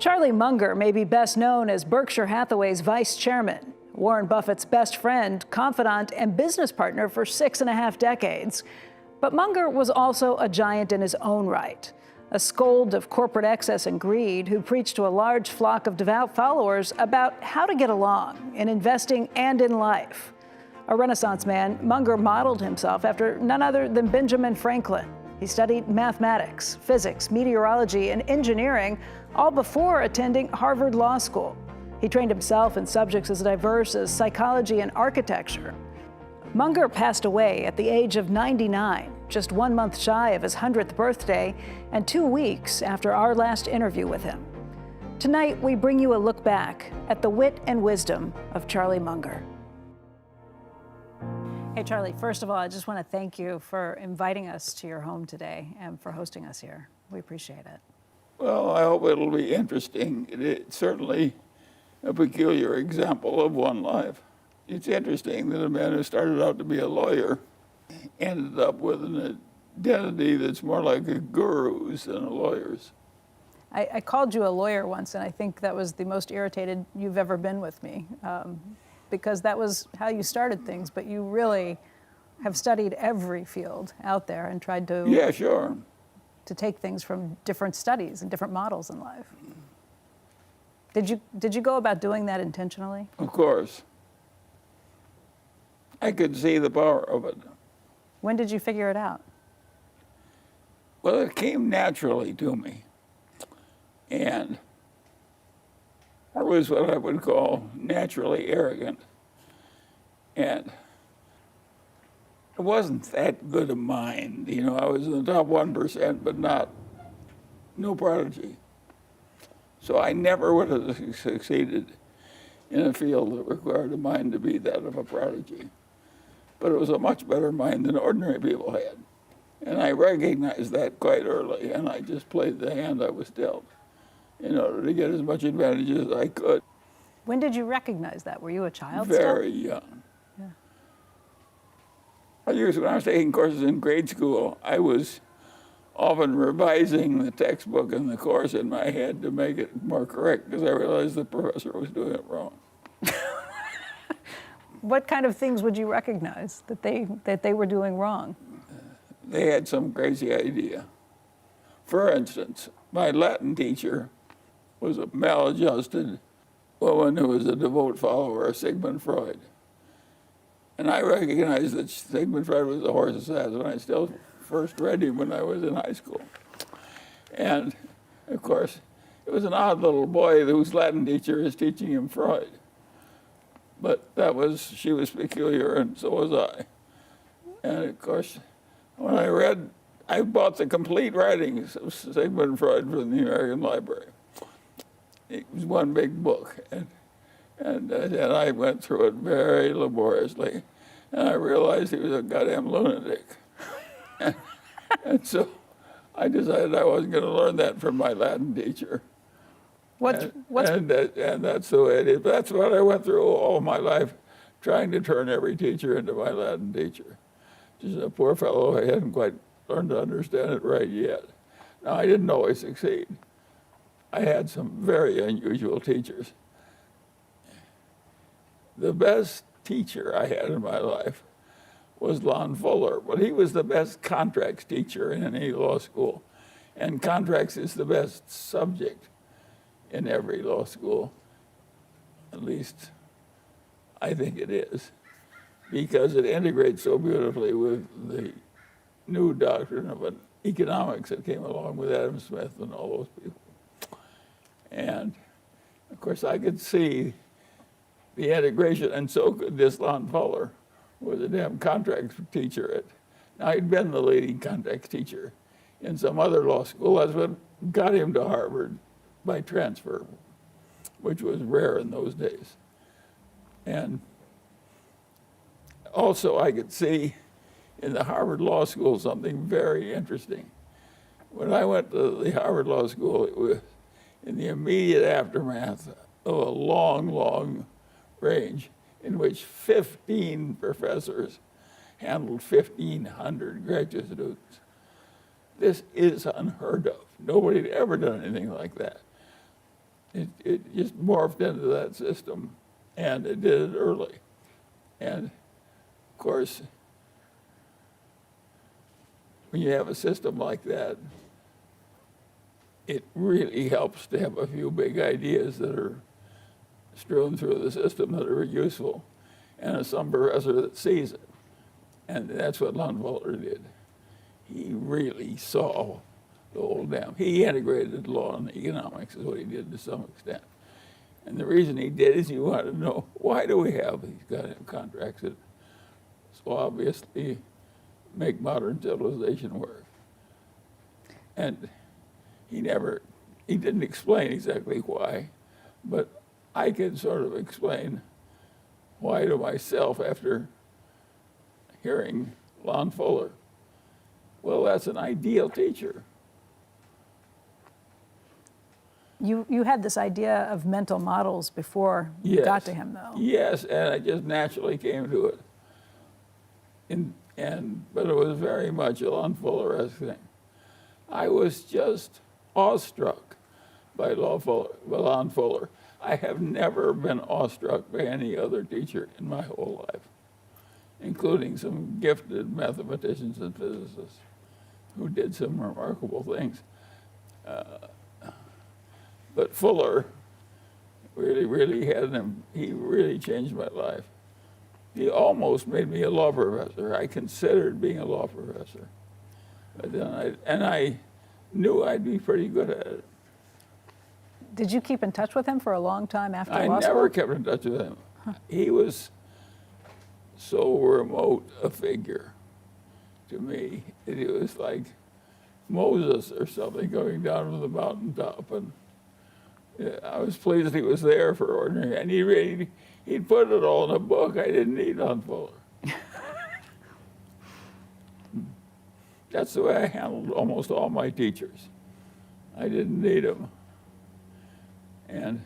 Charlie Munger may be best known as Berkshire Hathaway's vice chairman, Warren Buffett's best friend, confidant, and business partner for 6.5 decades. But Munger was also a giant in his own right, a scold of corporate excess and greed who preached to a large flock of devout followers about how to get along in investing and in life. A Renaissance man, Munger modeled himself after none other than Benjamin Franklin. He studied mathematics, physics, meteorology, and engineering, all before attending Harvard Law School. He trained himself in subjects as diverse as psychology and architecture. Munger passed away at the age of 99, just 1 month shy of his 100th birthday, and 2 weeks after our last interview with him. Tonight, we bring you a look back at the wit and wisdom of Charlie Munger. Hey, Charlie, first of all, I just want to thank you for inviting us to your home today and for hosting us here. We appreciate it. Well, I hope it'll be interesting. It's certainly a peculiar example of one life. It's interesting that a man who started out to be a lawyer ended up with an identity that's more like a guru's than a lawyer's. I called you a lawyer once, and I think that was the most irritated you've ever been with me, because that was how you started things, but you really have studied every field out there and tried to... Yeah, sure. To take things from different studies and different models in life. Did you go about doing that intentionally? Of course. I could see the power of it. When did you figure it out? Well, it came naturally to me. And I was what I would call naturally arrogant. And it wasn't that good a mind. You know, I was in the top 1%, but no prodigy. So I never would have succeeded in a field that required a mind to be that of a prodigy. But it was a much better mind than ordinary people had. And I recognized that quite early, and I just played the hand I was dealt in order to get as much advantage as I could. When did you recognize that? Were you a child Very still? young. Yeah. When I was taking courses in grade school, I was often revising the textbook and the course in my head to make it more correct because I realized the professor was doing it wrong. What kind of things would you recognize that they were doing wrong? They had some crazy idea. For instance, my Latin teacher was a maladjusted woman who was a devout follower of Sigmund Freud. And I recognized that Sigmund Freud was a horse's ass, and I still first read him when I was in high school. And, of course, it was an odd little boy whose Latin teacher is teaching him Freud. But she was peculiar, and so was I. And, of course, when I bought the complete writings of Sigmund Freud from the American Library. It was one big book, and I went through it very laboriously, and I realized he was a goddamn lunatic. and so I decided I wasn't going to learn that from my Latin teacher. And that's the way it is. That's what I went through all my life, trying to turn every teacher into my Latin teacher. Just a poor fellow, I hadn't quite learned to understand it right yet. Now, I didn't always succeed. I had some very unusual teachers. The best teacher I had in my life was Lon Fuller, but he was the best contracts teacher in any law school. And contracts is the best subject in every law school. At least I think it is, because it integrates so beautifully with the new doctrine of economics that came along with Adam Smith and all those people. And, of course, I could see the integration, and so could this Lon Fuller, who was a damn contracts teacher. Now, he'd been the leading contracts teacher in some other law school. That's what got him to Harvard by transfer, which was rare in those days. And also, I could see in the Harvard Law School something very interesting. When I went to the Harvard Law School, it was in the immediate aftermath of a long, long range in which 15 professors handled 1,500 graduate students. This is unheard of. Nobody had ever done anything like that. It just morphed into that system, and it did it early. And of course, when you have a system like that, it really helps to have a few big ideas that are strewn through the system that are useful, and some professor that sees it. And that's what Lon Fuller did. He really saw the whole damn. He integrated law and economics is what he did to some extent. And the reason he did is he wanted to know, why do we have these goddamn contracts that so obviously make modern civilization work? And he didn't explain exactly why, but I could sort of explain why to myself after hearing Lon Fuller. Well, that's an ideal teacher. You had this idea of mental models before you Yes. got to him, though. Yes, and I just naturally came to it. But it was very much a Lon Fuller-esque thing. I was just awestruck by Lon Fuller. I have never been awestruck by any other teacher in my whole life, including some gifted mathematicians and physicists who did some remarkable things. But Fuller really he really changed my life. He almost made me a law professor. I considered being a law professor. But then I knew I'd be pretty good at it. Did you keep in touch with him for a long time after I law school? never kept in touch with him. He was so remote a figure to me. It was like Moses or something going down from the mountaintop. And I was pleased he was there for ordinary. And he'd put it all in a book. I didn't need Lon Fuller. That's the way I handled almost all my teachers. I didn't need them. And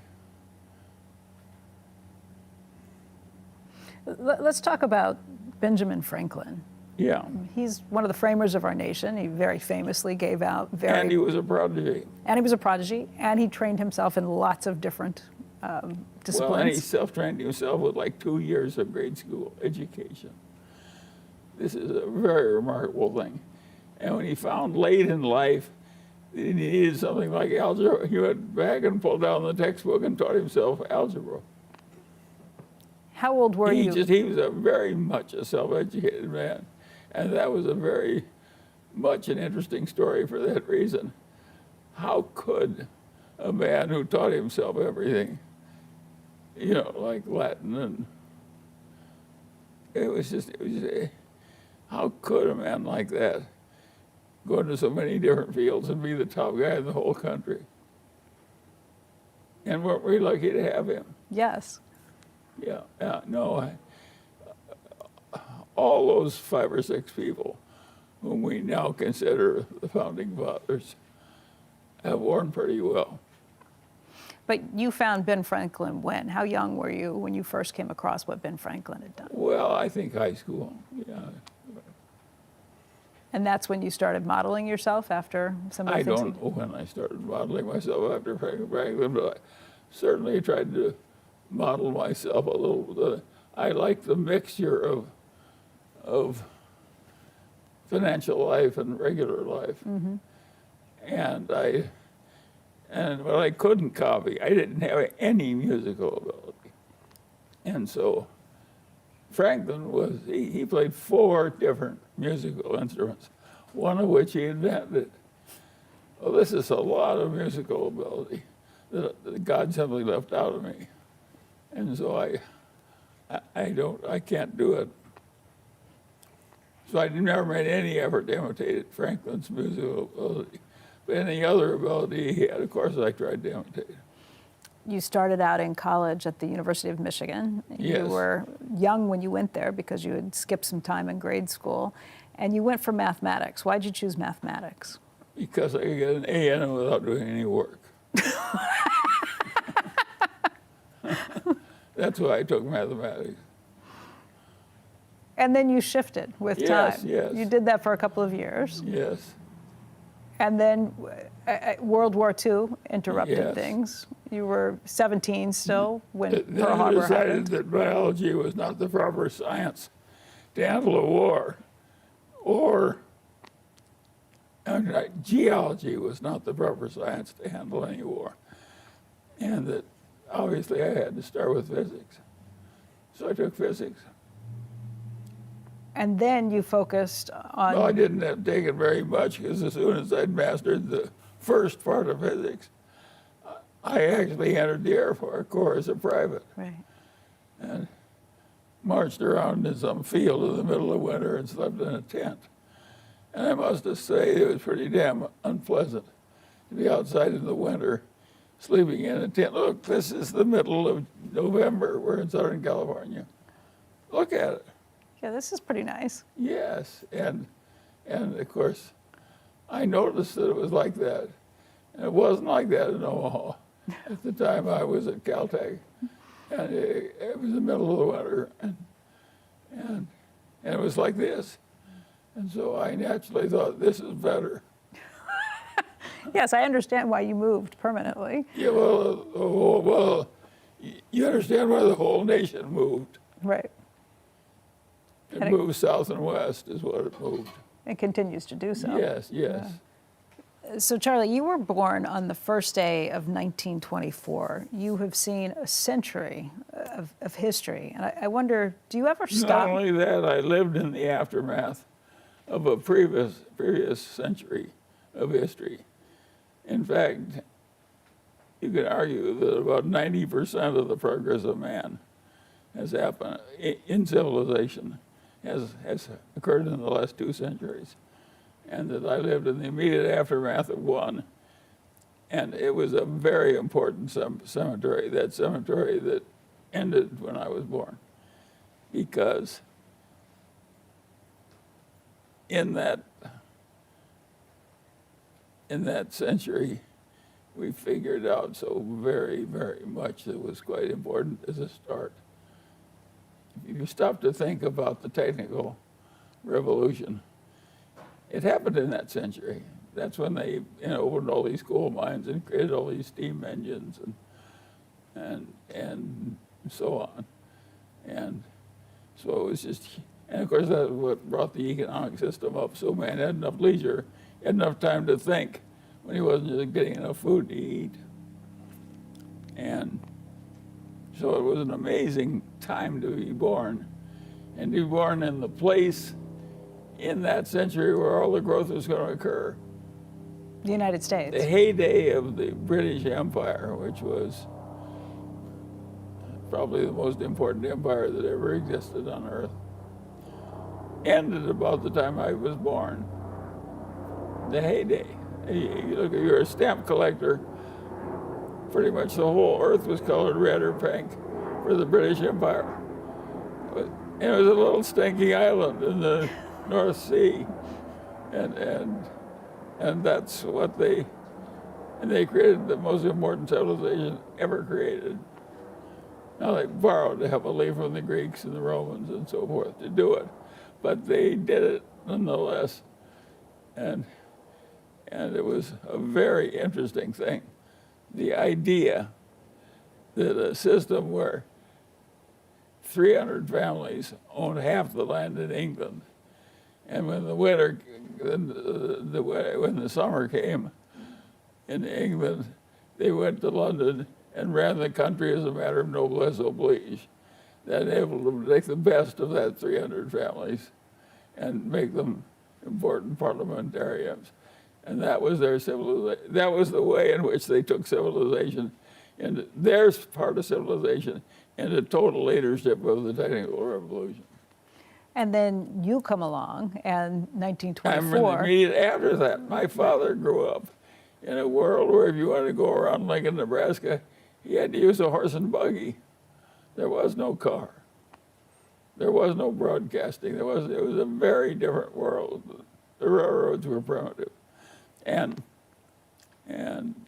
Let's talk about Benjamin Franklin. yeah, He's one of the framers of our nation. He very famously gave out and he was a prodigy. and he was a prodigy, and he trained himself in lots of different disciplines. Well, and he self-trained himself with like 2 years of grade school education. This is a very remarkable thing. And when he found late in life that he needed something like algebra, he went back and pulled down the textbook and taught himself algebra. How old were you? He was a very much a self-educated man. And that was a very much an interesting story for that reason. How could a man who taught himself everything, like Latin, and how could a man like that go into so many different fields and be the top guy in the whole country? And weren't we lucky to have him? Yes. Yeah, no. All those 5 or 6 people whom we now consider the founding fathers have worn pretty well. But you found Ben Franklin when? How young were you when you first came across what Ben Franklin had done? Well, I think high school, yeah. And that's when you started modeling yourself after some of the I things don't know when I started modeling myself after Franklin, but I certainly tried to model myself a little. I like the mixture of financial life and regular life. Mm-hmm. And what I couldn't copy, I didn't have any musical ability. And so Franklin he played 4 different musical instruments, one of which he invented. Well, this is a lot of musical ability that God simply left out of me. And so I can't do it. So I never made any effort to imitate Franklin's musical ability. But any other ability he had, of course, I tried to imitate. You started out in college at the University of Michigan. Yes. You were young when you went there because you had skipped some time in grade school. And you went for mathematics. Why did you choose mathematics? Because I could get an A in it without doing any work. That's why I took mathematics. And then you shifted with time. Yes. You did that for a couple of years. Yes. And then World War II interrupted Yes. things. You were 17 still when Then Pearl I Harbor decided happened. that biology was not the proper science to handle a war, or geology was not the proper science to handle any war, and that obviously I had to start with physics. So I took physics. And then you focused on. Well, I didn't have to take it very much because as soon as I'd mastered the first part of physics, I actually entered the Air Corps as a private Right. and marched around in some field in the middle of winter and slept in a tent. And I must just say it was pretty damn unpleasant to be outside in the winter, sleeping in a tent. Look, this is the middle of November. We're in Southern California. Look at it. Yeah, this is pretty nice. Yes, and of course, I noticed that it was like that, and it wasn't like that in Omaha at the time I was at Caltech, and it was the middle of the winter, and it was like this, and so I naturally thought this is better. Yes, I understand why you moved permanently. Yeah, well, you understand why the whole nation moved. Right. It And moved south and west is what it moved. It continues to do so. Yes, yes. So, Charlie, you were born on the first day of 1924. You have seen a century of history. And I wonder, do you ever Not stop? only that, I lived in the aftermath of a previous century of history. In fact, you could argue that about 90% of the progress of man has happened in civilization has occurred in the last 2 centuries. And that I lived in the immediate aftermath of one. And it was a very important cemetery, that cemetery that ended when I was born. Because in that century, we figured out so very, very much that was quite important as a start. If you stop to think about the technical revolution, it happened in that century. That's when they opened all these coal mines and created all these steam engines and so on. And so it was just, and of course that's what brought the economic system up. So man had enough leisure, had enough time to think when he wasn't just getting enough food to eat. And so it was an amazing time to be born, and to be born in the place in that century where all the growth was going to occur. The United States. The heyday of the British Empire, which was probably the most important empire that ever existed on Earth, ended about the time I was born. The heyday. You look, you're a stamp collector. Pretty much the whole Earth was colored red or pink for the British Empire. And it was a little stinky island in the North Sea, and that's what they created the most important civilization ever created. Now they borrowed heavily from the Greeks and the Romans and so forth to do it, but they did it nonetheless, and it was a very interesting thing. The idea that a system where 300 families owned half the land in England, and when the summer came in England, they went to London and ran the country as a matter of noblesse oblige. That enabled them to take the best of that 300 families and make them important parliamentarians. And that was their civilization. That was the way in which they took civilization, and their part of civilization, into total leadership of the technical revolution. And then you come along, and I'm 1924. immediate after that. My father grew up in a world where if you wanted to go around Lincoln, Nebraska, he had to use a horse and buggy. There was no car. There was no broadcasting. It was a very different world. The railroads were primitive. And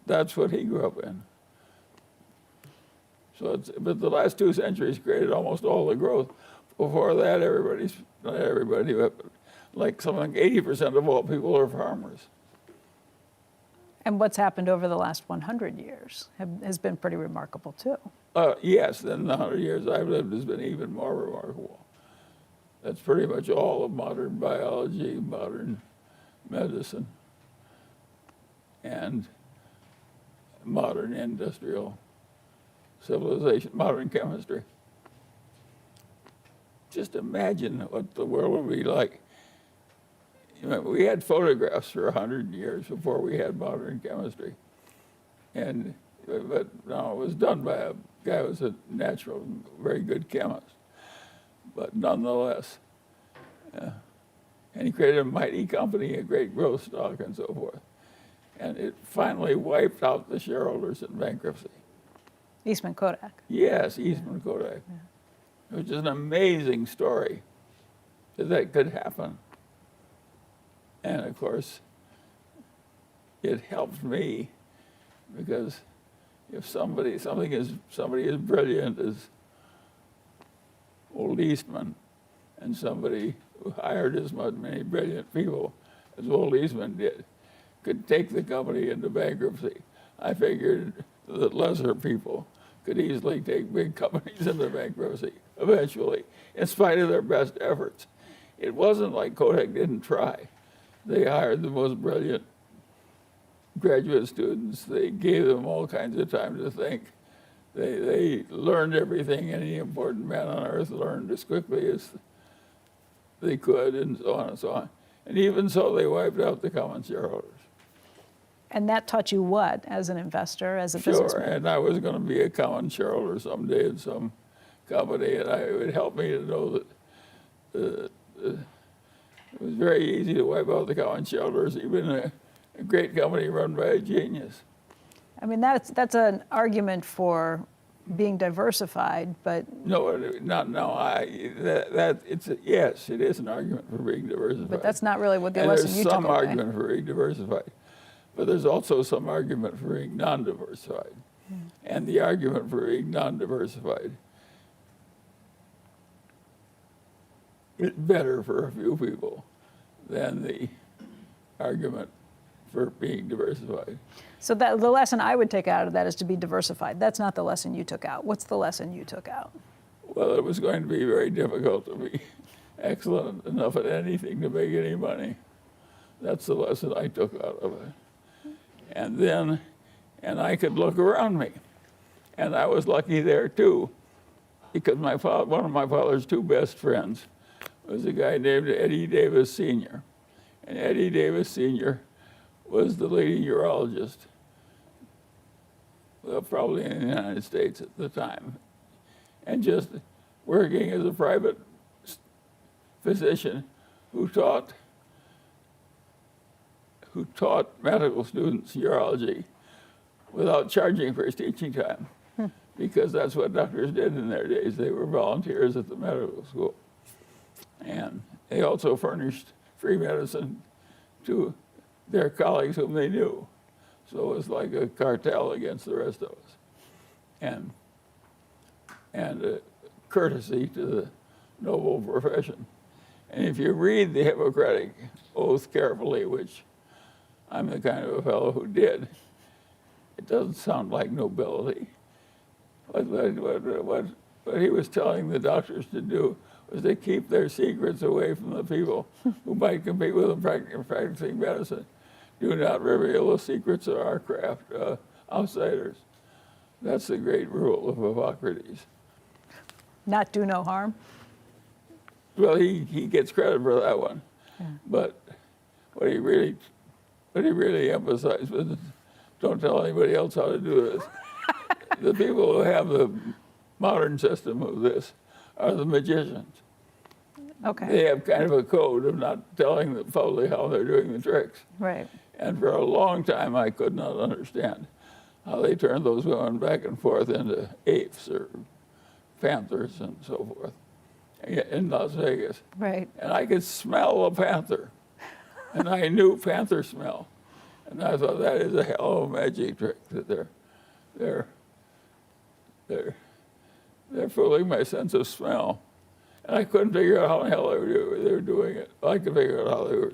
that's what he grew up in. So but the last 2 centuries created almost all the growth. Before that, not everybody, but like something like 80% of all people are farmers. And what's happened over the last 100 years has been pretty remarkable, too. Yes, then the 100 years I've lived has been even more remarkable. That's pretty much all of modern biology, modern medicine, and modern industrial civilization, modern chemistry. Just imagine what the world would be like. You know, we had photographs for 100 years before we had modern chemistry. But no, it was done by a guy who was a natural, very good chemist. But nonetheless, and he created a mighty company, a great growth stock and so forth. And it finally wiped out the shareholders in bankruptcy. Eastman Kodak. Yes, Eastman Kodak. Yeah. It was just an amazing story that could happen. And of course, it helped me because if somebody as brilliant as old Eastman and somebody who hired as many brilliant people as old Eastman did could take the company into bankruptcy, I figured that lesser people could easily take big companies into bankruptcy eventually, in spite of their best efforts. It wasn't like Kodak didn't try. They hired the most brilliant graduate students. They gave them all kinds of time to think. They learned everything any important man on earth learned as quickly as they could, and so on and so on. And even so, they wiped out the common shareholders. And that taught you what, as an investor, as a Sure, businessman? and I was going to be a common shareholder someday in some company, and it would help me to know that it was very easy to wipe out the common shareholders, even a great company run by a genius. I mean, that's an argument for being diversified, but No, not no. Yes, it is an argument for being diversified. but that's not really what the and lesson there's you took some away. argument for being diversified, but there's also some argument for being non-diversified, and the argument for being non-diversified is better for a few people than the argument for being diversified. So the lesson I would take out of that is to be diversified. That's not the lesson you took out. What's the lesson you took out? Well, it was going to be very difficult to be excellent enough at anything to make any money. That's the lesson I took out of it. And I could look around me. And I was lucky there too, because one of my father's two best friends was a guy named Eddie Davis Sr. And Eddie Davis Sr. was the leading urologist, well, probably in the United States at the time, and just working as a private physician who taught medical students urology without charging for his teaching time, because that's what doctors did in their days. They were volunteers at the medical school. And they also furnished free medicine to their colleagues whom they knew. So it was like a cartel against the rest of us. And courtesy to the noble profession. And if you read the Hippocratic Oath carefully, which I'm the kind of a fellow who did, it doesn't sound like nobility. What he was telling the doctors to do was to keep their secrets away from the people who might compete with them practicing medicine. Do not reveal the secrets of our craft, outsiders. That's the great rule of Hippocrates. Not do no harm? Well, he gets credit for that one. Yeah. But what he really emphasized was, don't tell anybody else how to do this. The people who have the modern system of this are the magicians. Okay. They have kind of a code of not telling the public how they're doing the tricks. Right. And for a long time, I could not understand how they turned those women back and forth into apes or panthers and so forth in Las Vegas. Right. And I could smell a panther, and I knew panther smell. And I thought, that is a hell of a magic trick that they're fooling my sense of smell. And I couldn't figure out how the hell they were doing it. I could figure out how they were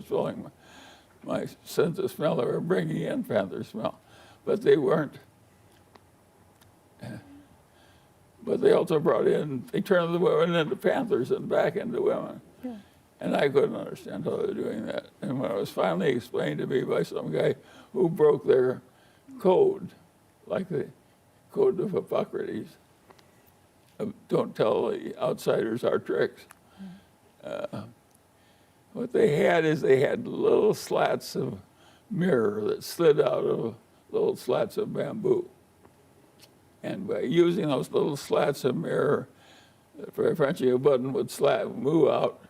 my sense of smell. They were bringing in panther smell, but they weren't. But they also they turned the women into panthers and back into women. Yeah. And I couldn't understand how they were doing that. And when it was finally explained to me by some guy who broke their code, like the Code of Hippocrates, don't tell the outsiders our tricks. What they had is they had little slats of mirror that slid out of little slats of bamboo. And by using those little slats of mirror, very Frenchy, a button would move out.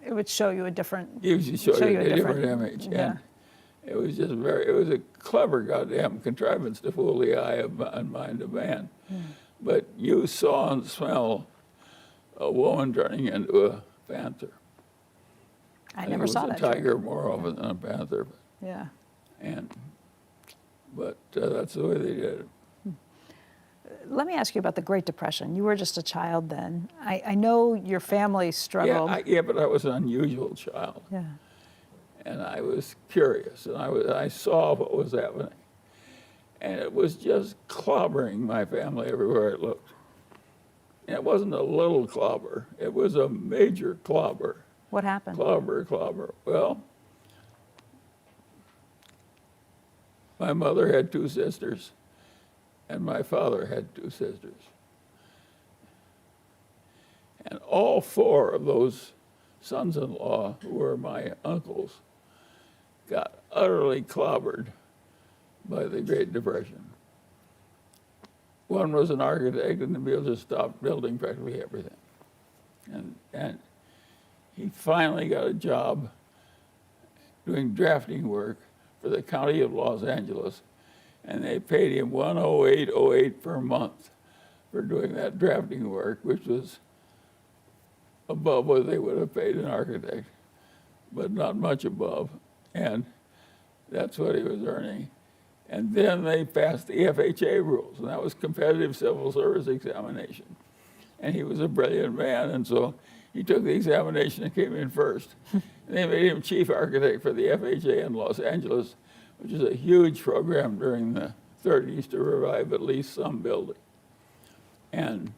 It would show you a different. Usually show you a different image. Yeah. And it was just it was a clever goddamn contrivance to fool the eye and mind of man. But you saw and smell a woman turning into a panther. I never saw that. It was a tiger more often than a panther. Yeah. But that's the way they did it. Let me ask you about the Great Depression. You were just a child then. I know your family struggled. Yeah, but I was an unusual child. Yeah. And I was curious, and I saw what was happening. And it was just clobbering my family everywhere I looked. And it wasn't a little clobber, it was a major clobber. What happened? Clobber. Well, my mother had 2 sisters, and my father had 2 sisters. And all 4 of those sons-in-law, who were my uncles, got utterly clobbered by the Great Depression. One was an architect, and the Beale just stopped building practically everything. And he finally got a job doing drafting work for the County of Los Angeles, and they paid him $108.08 per month for doing that drafting work, which was above what they would have paid an architect, but not much above. And that's what he was earning. And then they passed the FHA rules, and that was competitive civil service examination. And he was a brilliant man, and so he took the examination and came in first. And they made him chief architect for the FHA in Los Angeles, which is a huge program during the 30s to revive at least some building. And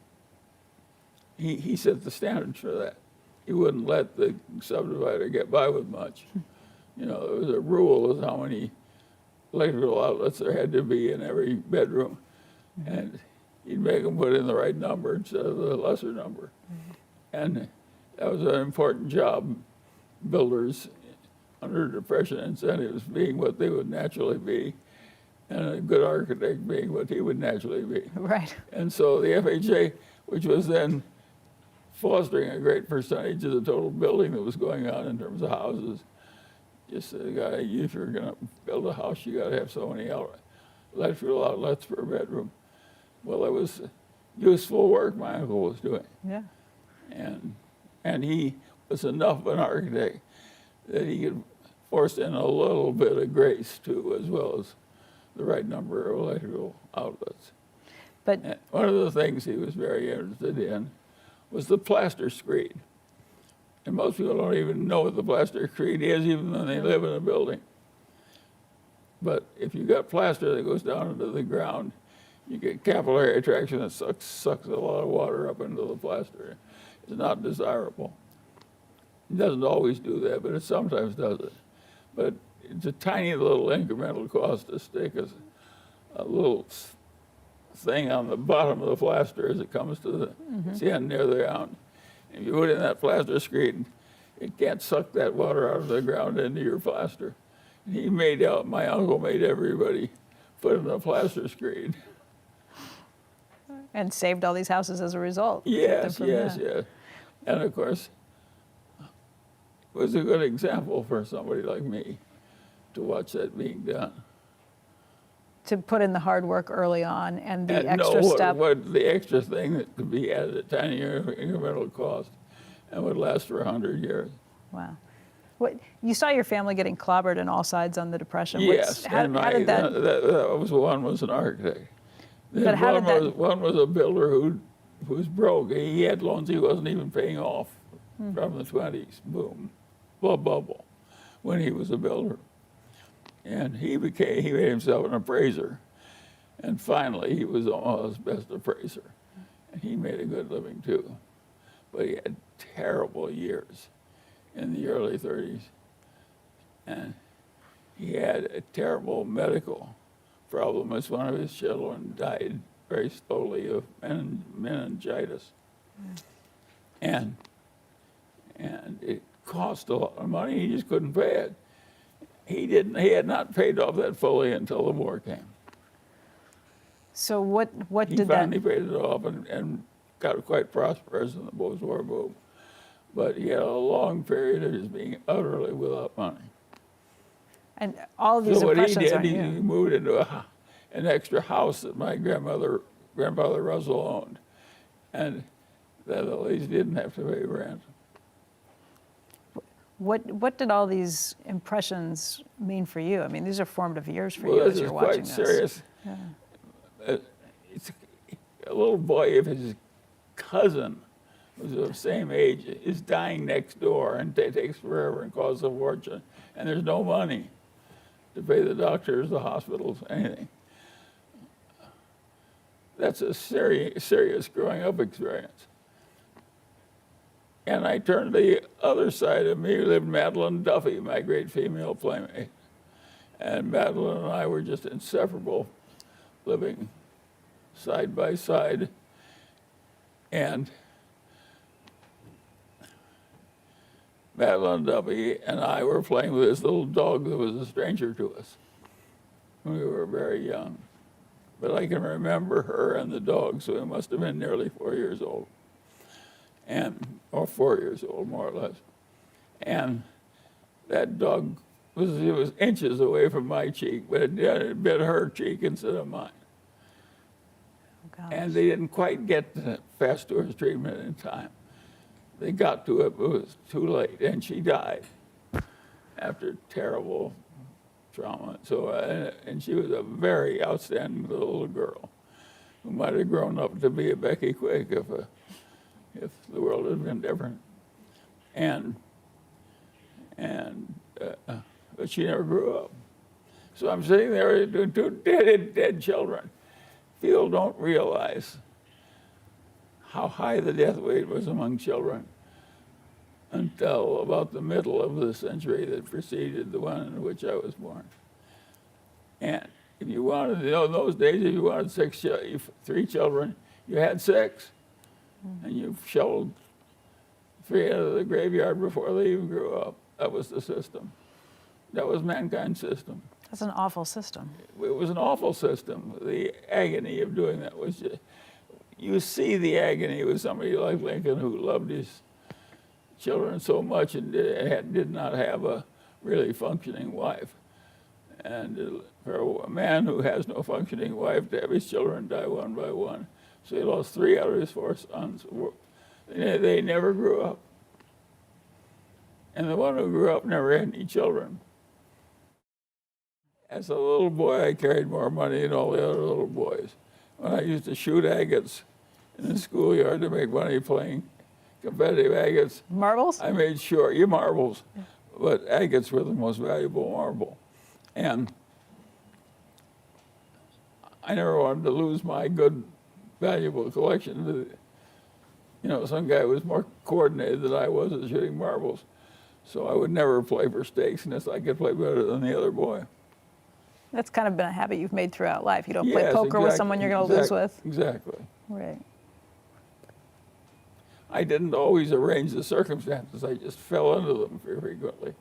he set the standards for that. He wouldn't let the subdivider get by with much. You know, there was a rule of how many electrical outlets there had to be in every bedroom. And he'd make them put in the right number instead of the lesser number. And that was an important job. Builders under depression incentives being what they would naturally be, and a good architect being what he would naturally be. Right. And so the FHA, which was then fostering a great percentage of the total building that was going on in terms of houses, just said, if you're going to build a house, you got to have so many electrical outlets per bedroom. Well, it was useful work my uncle was doing. Yeah. And he was enough of an architect that he could force in a little bit of grace too, as well as the right number of electrical outlets. But And one of the things he was very interested in was the plaster screed. And most people don't even know what the plaster screed is, even when they live in a building. But if you got plaster that goes down into the ground, you get capillary attraction that sucks a lot of water up into the plaster. It's not desirable. It doesn't always do that, but it sometimes does it. But it's a tiny little incremental cost to stick a little thing on the bottom of the plaster as it comes to the end near the ground. If you put in that plaster screen, it can't suck that water out of the ground into your plaster. My uncle made everybody put in a plaster screen. and saved all these houses as a result. Yes. And of course, it was a good example for somebody like me to watch that being done. To put in the hard work early on and the And extra know step. what the extra thing that could be added at tiny incremental cost and would last for 100 years. Wow. You saw your family getting clobbered on all sides on the Depression. Yes, How and did that? that was one was an architect. But how did that? One was a builder who was broke. He had loans he wasn't even paying off from the 20s boom. bubble when he was a builder. And he made himself an appraiser. And finally, he was Omaha's best appraiser. And he made a good living too. But he had terrible years in the early 30s. And he had a terrible medical problem as one of his children died very slowly of meningitis. And it cost a lot of money. He just couldn't pay it. He had not paid off that fully until the war came. So what He did finally that? paid it off and got quite prosperous in the post-war boom. But he had a long period of just being utterly without money. And all of these So what he impressions did, on he you. moved into an extra house that my grandfather Russell owned, and that at least didn't have to pay rent. What did all these impressions mean for you? I mean, these are formative years for Well, you this as is you're watching quite this. serious. It's a little boy, if his cousin was of the same age, is dying next door, and it takes forever and costs a fortune, and there's no money to pay the doctors, the hospitals, anything. That's a serious growing up experience. And I turned to the other side of me, lived Madeline Duffy, my great female playmate. And Madeline and I were just inseparable, living side by side. And Madeline Duffy and I were playing with this little dog that was a stranger to us when we were very young. But I can remember her and the dog, so we must have been nearly 4 years old. Or 4 years old, more or less. And that dog was inches away from my cheek, but it bit her cheek instead of mine. Oh, gosh. And they didn't quite get the fast doors treatment in time. They got to it, but it was too late, and she died after terrible trauma. So, and she was a very outstanding little girl who might have grown up to be a Becky Quick if the world had been different. But she never grew up. So I'm sitting there doing two dead children. People don't realize how high the death rate was among children until about the middle of the century that preceded the one in which I was born. And if you wanted, in those days, if you wanted 3 children, you had 6. And you shoveled 3 out of the graveyard before they even grew up. That was the system. That was mankind's system. That's an awful system. It was an awful system. The agony of doing that was just, you see the agony with somebody like Lincoln who loved his children so much and did not have a really functioning wife. And for a man who has no functioning wife, to have his children die one by one. So he lost 3 out of his 4 sons. They never grew up. And the one who grew up never had any children. As a little boy, I carried more money than all the other little boys. When I used to shoot agates in the schoolyard to make money playing competitive agates, Marbles? I made sure, marbles, but agates were the most valuable marble. And I never wanted to lose my good, valuable collection. Some guy was more coordinated than I was at shooting marbles. So I would never play for stakes unless I could play better than the other boy. That's kind of been a habit you've made throughout life. You don't play Yes, poker with exactly, someone you're going to lose with. Exactly. Right. I didn't always arrange the circumstances. I just fell into them very frequently.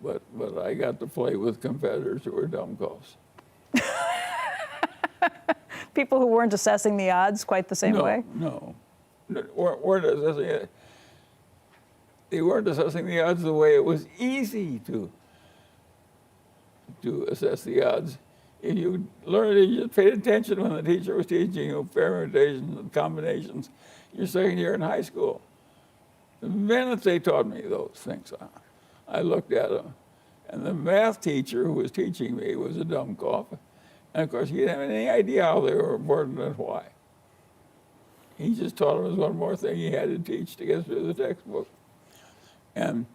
But I got to play with competitors who were dumbcoffs. People who weren't assessing the odds quite the same way? No. Weren't assessing it. They weren't assessing the odds the way it was easy to assess the odds. If you learned it, you just paid attention when the teacher was teaching you permutations and combinations your second year in high school. The minute they taught me those things, I looked at them. And the math teacher who was teaching me was a dumbcoff. And of course, he didn't have any idea how they were important and why. He just taught them as one more thing he had to teach to get through the textbook. And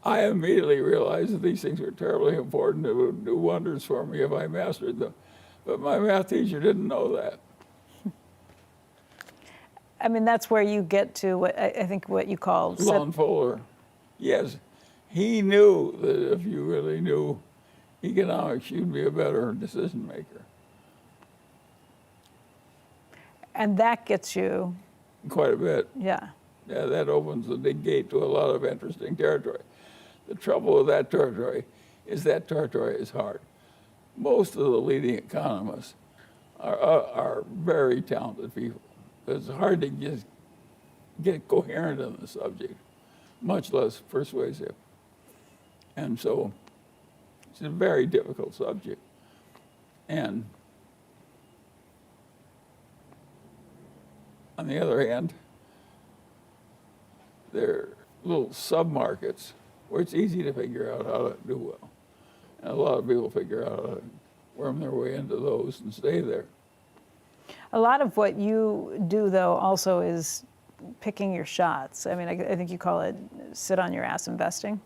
I immediately realized that these things were terribly important. It would do wonders for me if I mastered them. But my math teacher didn't know that. I mean, that's where you get to what I think what you call Lon Fuller, yes, he knew that if you really knew economics, you'd be a better decision maker. and that gets you, Quite a bit. yeah. Yeah, that opens the big gate to a lot of interesting territory. The trouble with that territory is hard. Most of the leading economists are very talented people. It's hard to just get coherent on the subject, much less persuasive. And so it's a very difficult subject. And on the other hand, there are little sub-markets where it's easy to figure out how to do well. And a lot of people figure out how to worm their way into those and stay there. A lot of what you do, though, also is picking your shots. I mean, I think you call it sit on your ass investing.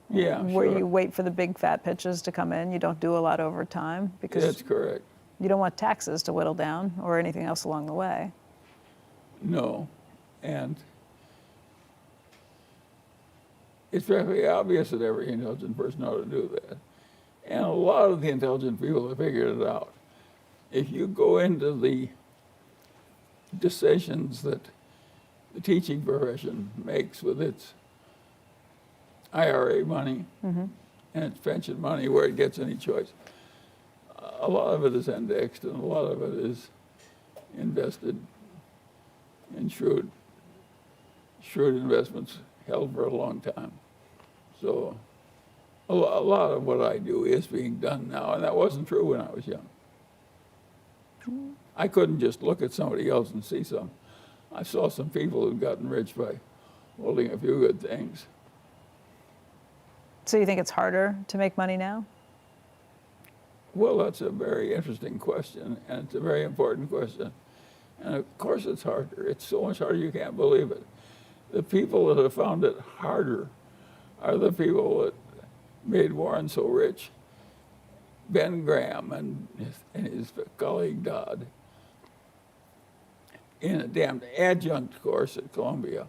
Yeah, Where sure. you wait for the big fat pitches to come in. You don't do a lot over time because That's correct. you don't want taxes to whittle down or anything else along the way. No. And it's perfectly obvious that every intelligent person ought to do that. And a lot of the intelligent people have figured it out. If you go into the decisions that the teaching profession makes with its IRA money and its pension money, where it gets any choice, a lot of it is indexed and a lot of it is invested in shrewd investments held for a long time. So a lot of what I do is being done now, and that wasn't true when I was young. I couldn't just look at somebody else and see some. I saw some people who'd gotten rich by holding a few good things. So you think it's harder to make money now? Well, that's a very interesting question, and it's a very important question. And of course it's harder. It's so much harder you can't believe it. The people that have found it harder are the people that made Warren so rich. Ben Graham and his colleague Dodd in a damn adjunct course at Columbia.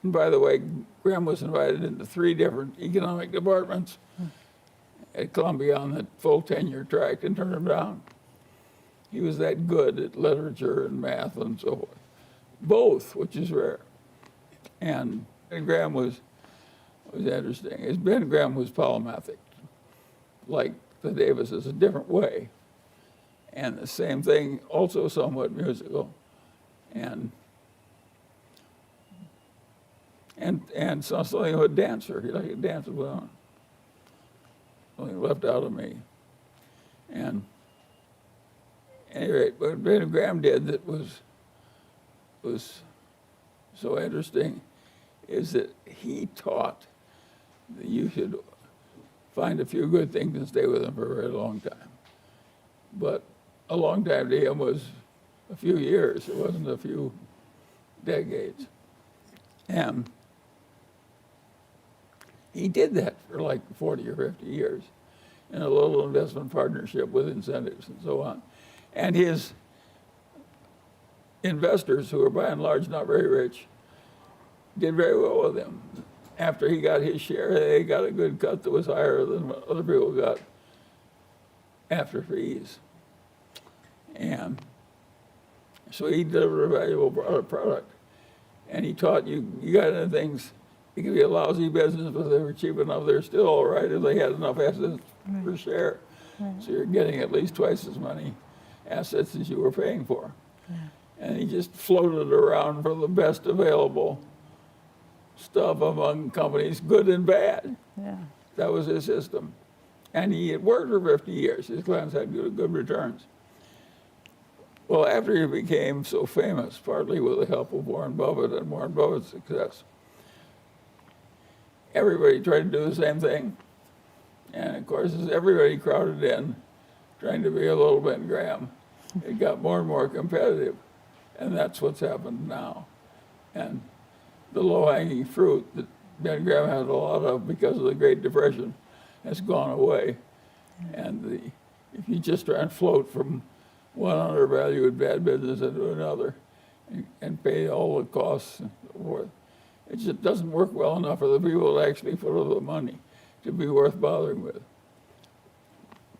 And by the way, Graham was invited into 3 different economic departments at Columbia on the full tenure track and turned them down. He was that good at literature and math and so forth. Both, which is rare. And Ben Graham was interesting. Ben Graham was polymathic, like the Davises, a different way. And the same thing, also somewhat musical. And something of a dancer. He liked to dance well. Something left out of me. And at any rate, what Ben Graham did that was so interesting is that he taught that you should find a few good things and stay with them for a very long time. But a long time to him was a few years. It wasn't a few decades. And he did that for like 40 or 50 years in a little investment partnership with incentives and so on. And his investors, who were by and large not very rich, did very well with him. After he got his share, they got a good cut that was higher than what other people got after fees. And so he delivered a valuable product. And he taught you got into things, it could be a lousy business, but if they were cheap enough, they're still all right if they had enough assets per share. So you're getting at least twice as many assets as you were paying for. And he just floated around for the best available stuff among companies, good and bad. Yeah. That was his system. And he had worked for 50 years. His clients had good returns. Well, after he became so famous, partly with the help of Warren Buffett and Warren Buffett's success, everybody tried to do the same thing. And of course, as everybody crowded in, trying to be a little Ben Graham, it got more and more competitive. And that's what's happened now. And the low-hanging fruit that Ben Graham had a lot of because of the Great Depression has gone away. And if you just try and float from one undervalued bad business into another and pay all the costs and so forth, it just doesn't work well enough for the people that actually put up the money to be worth bothering with.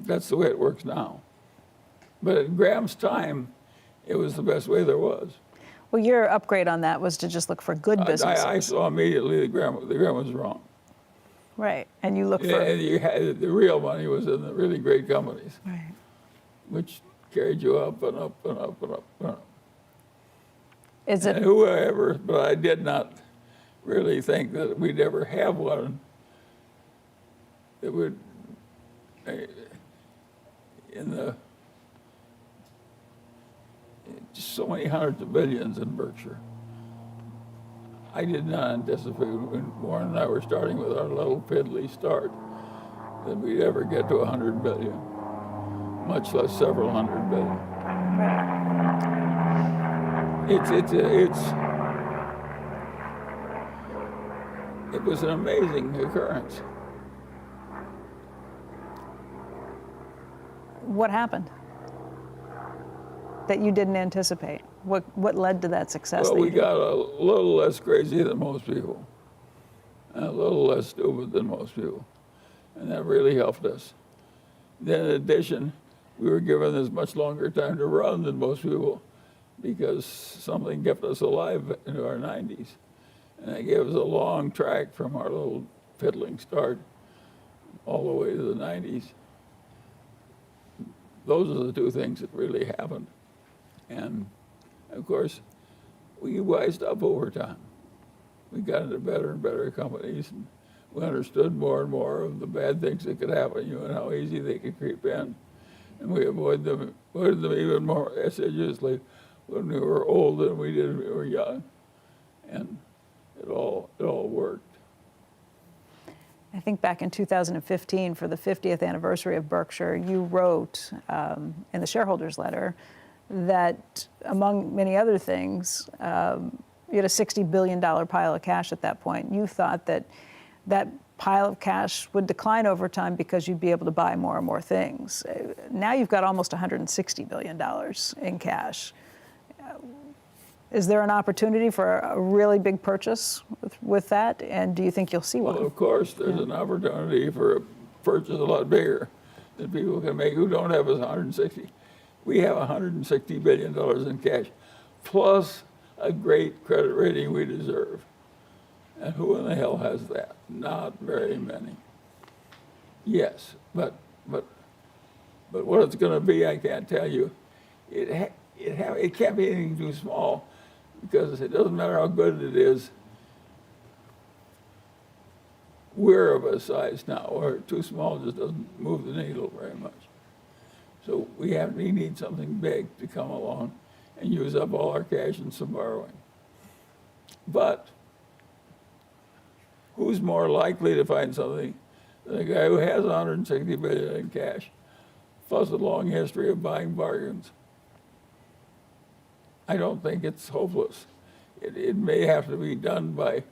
That's the way it works now. But in Graham's time, it was the best way there was. Well, your upgrade on that was to just look for good businesses. I saw immediately that Graham was wrong. Right, and you look for... And you had, the real money was in the really great companies, Right. which carried you up and up and up and up and up. Is it... And whoever, but I did not really think that we'd ever have one that would, in the, just so many hundreds of billions in Berkshire. I did not anticipate when Warren and I were starting with our little piddly start that we'd ever get to 100 billion, much less several hundred billion. Right. It was an amazing occurrence. What happened that you didn't anticipate? What led to that success? Well, we got a little less crazy than most people, and a little less stupid than most people, and that really helped us. Then in addition, we were given this much longer time to run than most people because something kept us alive into our 90s. And it gave us a long track from our little fiddling start all the way to the 90s. Those are the two things that really happened. And of course, we wised up over time. We got into better and better companies, and we understood more and more of the bad things that could happen to you and how easy they could creep in. And we avoided them even more assiduously when we were old than we did when we were young. And it all worked. I think back in 2015, for the 50th anniversary of Berkshire, you wrote in the shareholders letter that, among many other things, you had a $60 billion pile of cash at that point. You thought that that pile of cash would decline over time because you'd be able to buy more and more things. Now you've got almost $160 billion in cash. Is there an opportunity for a really big purchase with that? And do you think you'll see one? Well, of course, there's an opportunity for a purchase a lot bigger that people can make who don't have us 160. We have $160 billion in cash, plus a great credit rating we deserve. And who in the hell has that? Not very many. Yes, but what it's going to be, I can't tell you. It can't be anything too small, because it doesn't matter how good it is. We're of a size now, or too small just doesn't move the needle very much. So we need something big to come along and use up all our cash and some borrowing. But who's more likely to find something than a guy who has $160 billion in cash, plus a long history of buying bargains? I don't think it's hopeless. It may have to be done by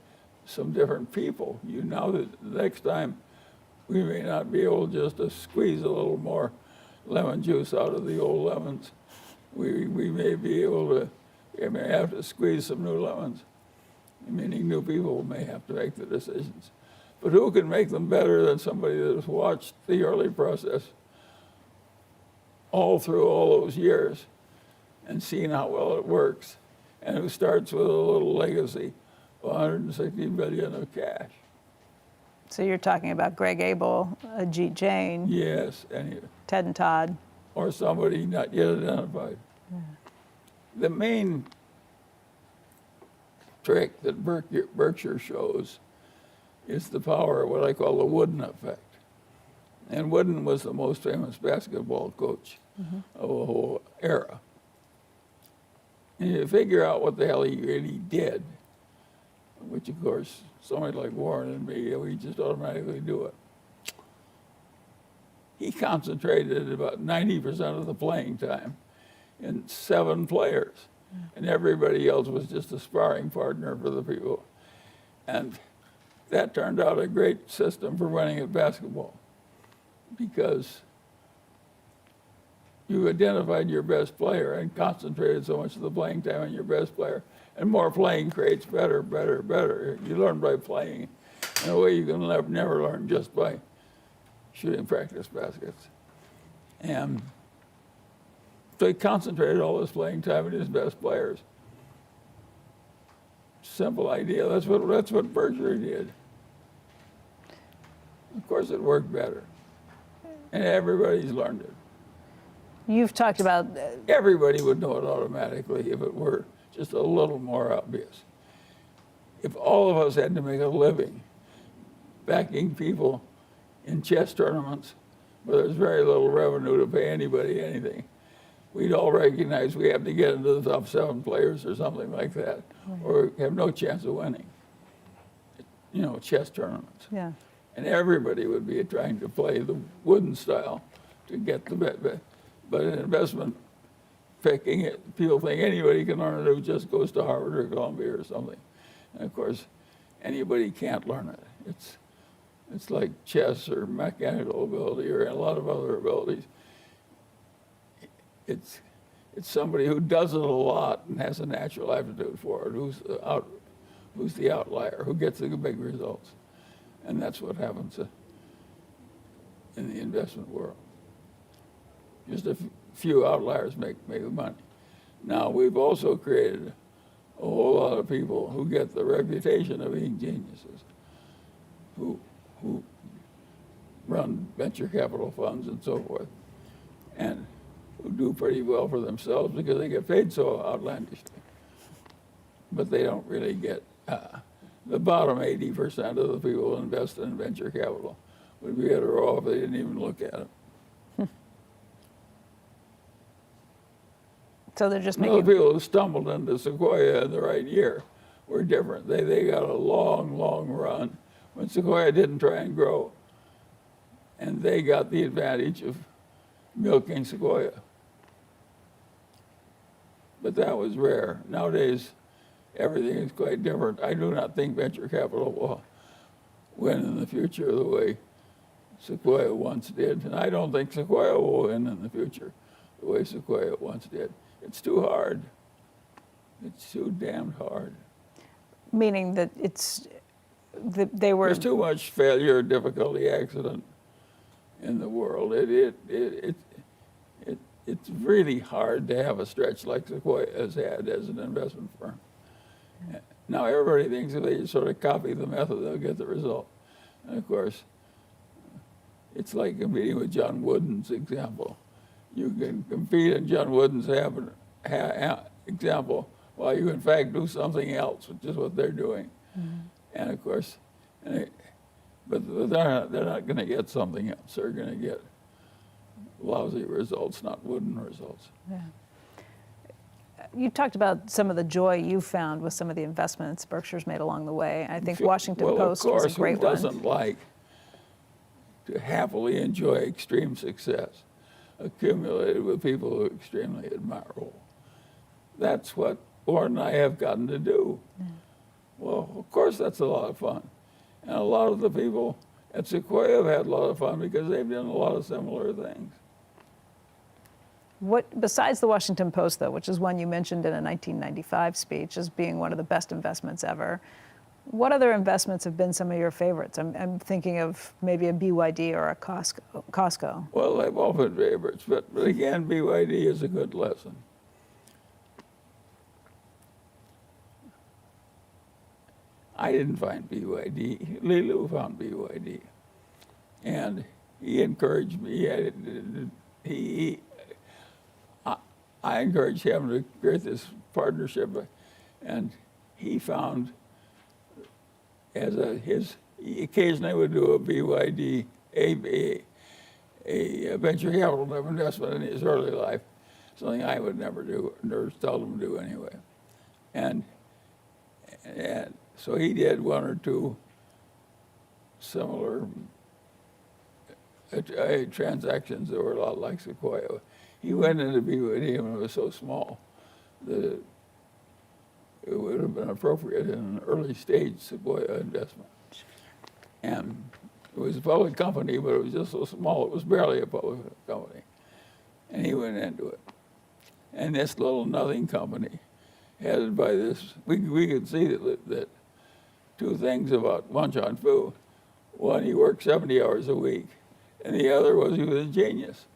some different people. You know that the next time we may not be able just to squeeze a little more lemon juice out of the old lemons. We may be able to, we may have to squeeze some new lemons, meaning new people may have to make the decisions. But who can make them better than somebody that has watched the early process all through all those years and seen how well it works, and who starts with a little legacy of $160 billion of cash? So you're talking about Greg Abel, Ajit Jain. Yes, Ted and Todd. Or somebody not yet identified. Yeah. The main trick that Berkshire shows is the power of what I call the Wooden effect. And Wooden was the most famous basketball coach of the whole era. And you figure out what the hell he really did, which of course somebody like Warren and me, we just automatically do it. He concentrated about 90% of the playing time in 7 players, and everybody else was just a sparring partner for the people. And that turned out a great system for winning at basketball because you identified your best player and concentrated so much of the playing time on your best player. And more playing creates better, better, better. You learn by playing in a way you can never learn just by shooting practice baskets. And so he concentrated all his playing time on his best players. Simple idea. That's what Berkshire did. Of course, it worked better, and everybody's learned it. You've talked about Everybody would know it automatically if it were just a little more obvious. If all of us had to make a living backing people in chess tournaments where there's very little revenue to pay anybody anything, we'd all recognize we have to get into the top 7 players or something like that, or have no chance of winning. You know, chess tournaments. yeah. And everybody would be trying to play the wooden style to get the bet. But in investment picking, people think anybody can learn it who just goes to Harvard or Columbia or something. And of course, anybody can't learn it. It's like chess or mechanical ability or a lot of other abilities. It's somebody who does it a lot and has a natural aptitude for it, who's the outlier, who gets the big results. And that's what happens in the investment world. Just a few outliers make the money. Now, we've also created a whole lot of people who get the reputation of being geniuses, who run venture capital funds and so forth, and who do pretty well for themselves because they get paid so outlandishly. But they don't really get, the bottom 80% of the people who invest in venture capital would be better off if they didn't even look at it. So they're just The making. people who stumbled into Sequoia in the right year were different. They got a long, long run when Sequoia didn't try and grow. And they got the advantage of milking Sequoia. But that was rare. Nowadays, everything is quite different. I do not think venture capital will win in the future the way Sequoia once did. And I don't think Sequoia will win in the future the way Sequoia once did. It's too hard. It's too damned hard. Meaning that they were. There's too much failure, difficulty, accident in the world. It's really hard to have a stretch like Sequoia has had as an investment firm. Now everybody thinks if they sort of copy the method, they'll get the result. And of course, it's like competing with John Wooden's example. You can compete in John Wooden's example while you in fact do something else, which is what they're doing. Mm-hmm. And of course, but they're not going to get something else. They're going to get lousy results, not Wooden results. Yeah. You talked about some of the joy you found with some of the investments Berkshire's made along the way. I think Washington Post was a great one. Who doesn't like to happily enjoy extreme success accumulated with people who are extremely admirable? That's what Warren and I have gotten to do. Yeah. Well, of course, that's a lot of fun. And a lot of the people at Sequoia have had a lot of fun because they've done a lot of similar things. What, besides the Washington Post, though, which is one you mentioned in a 1995 speech as being one of the best investments ever, what other investments have been some of your favorites? I'm thinking of maybe a BYD or a Costco. Well, they've all been favorites, but again, BYD is a good lesson. I didn't find BYD. Li Lu found BYD. And he encouraged me. I encouraged him to create this partnership. And he found, he occasionally would do a BYD, a venture capital investment in his early life, something I would never do, or seldom do anyway. And so he did one or two similar transactions that were a lot like Sequoia. He went into BYD when it was so small that it would have been appropriate in an early stage Sequoia investment. And it was a public company, but it was just so small, it was barely a public company. And he went into it. And this little nothing company, headed by this, we could see that two things about Wan Chuan-Fu. One, he worked 70 hours a week, and the other was he was a genius.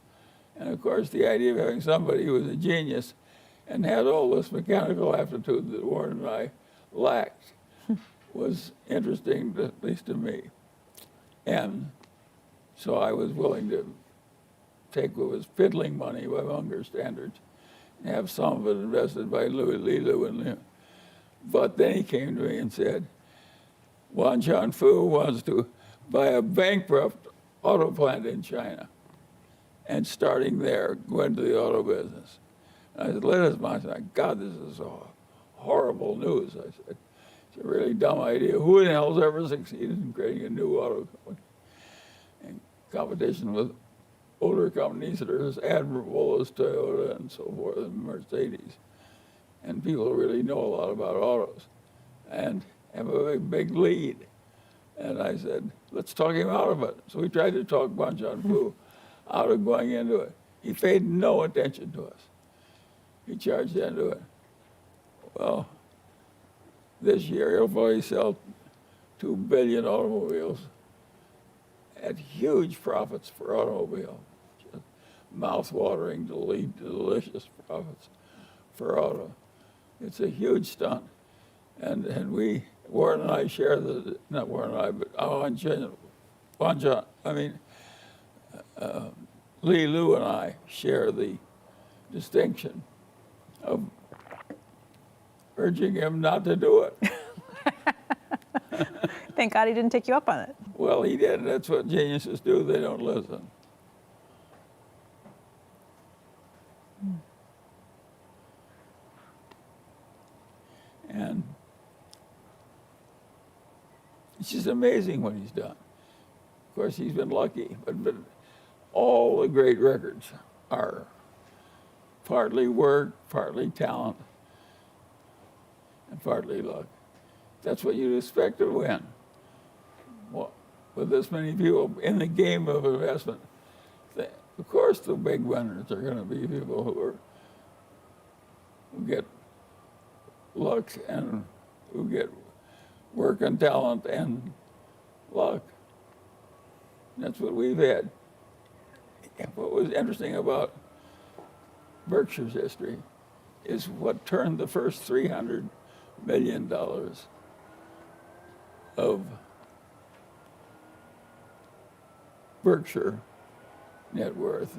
And of course, the idea of having somebody who was a genius and had all this mechanical aptitude that Warren and I lacked was interesting, at least to me. And so I was willing to take what was fiddling money by Munger standards and have some of it invested by Li Lu and Liu. But then he came to me and said, Wan Chuan-Fu wants to buy a bankrupt auto plant in China and starting there, go into the auto business. And I said, let us mind. I said, God, this is horrible news. I said, it's a really dumb idea. Who in the hell's ever succeeded in creating a new auto company? And competition with older companies that are as admirable as Toyota and so forth, and Mercedes. And people who really know a lot about autos and have a big lead. And I said, let's talk him out of it. So we tried to talk Wan Chuan-Fu out of going into it. He paid no attention to us. He charged into it. Well, this year he'll probably sell 2 billion automobiles at huge profits for automobile. Just mouth-watering, delicious profits for auto. It's a huge stunt. And we, Warren and I share the, not Warren and I, but Li Lu and I share the distinction of urging him not to do it. Thank God he didn't take you up on it. Well, he did. That's what geniuses do. They don't listen. And it's just amazing what he's done. Of course, he's been lucky, but all the great records are partly work, partly talent, and partly luck. That's what you'd expect to win. Well, with this many people in the game of investment, of course the big winners are going to be people who get luck and who get work and talent and luck. That's what we've had. What was interesting about Berkshire's history is what turned the first $300 million of Berkshire net worth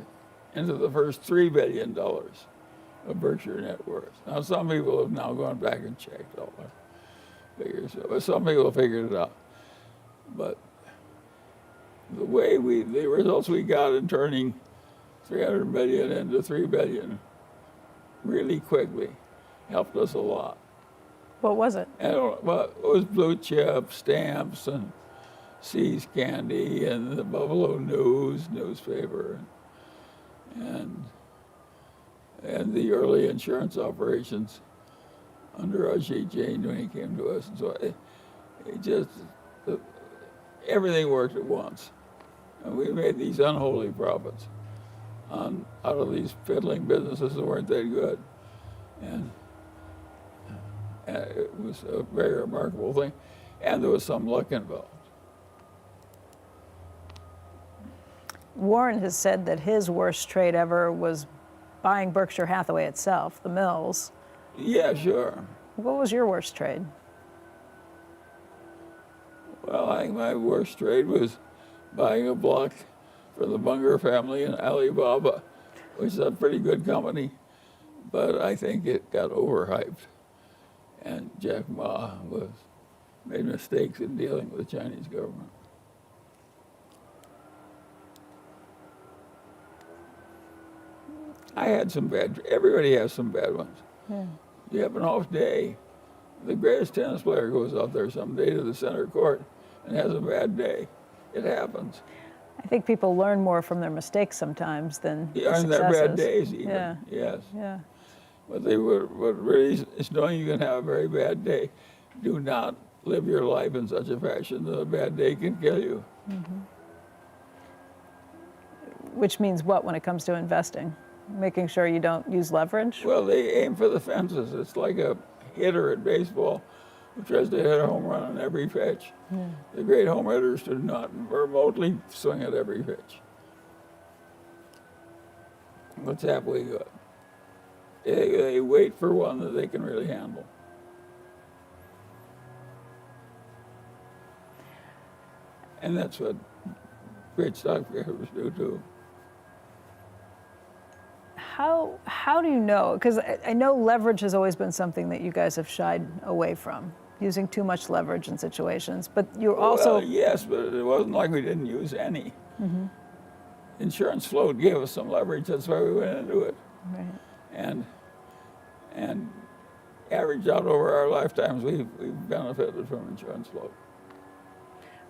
into the first $3 billion of Berkshire net worth. Now, some people have now gone back and checked all the figures, but some people have figured it out. But the way the results we got in turning 300 million into 3 billion really quickly helped us a lot. What was it? Well, it was blue chip, stamps, and See's Candy, and the Buffalo News newspaper, and the early insurance operations under Ajit Jain when he came to us. And so it just, everything worked at once. And we made these unholy profits out of these fiddling businesses that weren't that good. And it was a very remarkable thing. And there was some luck involved. Warren has said that his worst trade ever was buying Berkshire Hathaway itself, the mills. Yeah, sure. What was your worst trade? Well, I think my worst trade was buying a block for the Munger family in Alibaba, which is a pretty good company, but I think it got overhyped. And Jack Ma made mistakes in dealing with the Chinese government. I had some everybody has some bad ones. Yeah. You have an off day. The greatest tennis player goes out there someday to the center court and has a bad day. It happens. I think people learn more from their mistakes sometimes than and their bad days even. Yeah. Yes. Yeah. But what really is knowing you can have a very bad day. Do not live your life in such a fashion that a bad day can kill you. Which means what when it comes to investing? Making sure you don't use leverage? Well, they aim for the fences. It's like a hitter at baseball who tries to hit a home run on every pitch. The great home hitters do not remotely swing at every pitch. That's halfway good. They wait for one that they can really handle. And that's what great stock pickers do too. How do you know? Because I know leverage has always been something that you guys have shied away from, using too much leverage in situations. But you're also Well, yes, but it wasn't like we didn't use any. Insurance float gave us some leverage. That's why we went into it. right. And averaged out over our lifetimes, we've benefited from insurance float.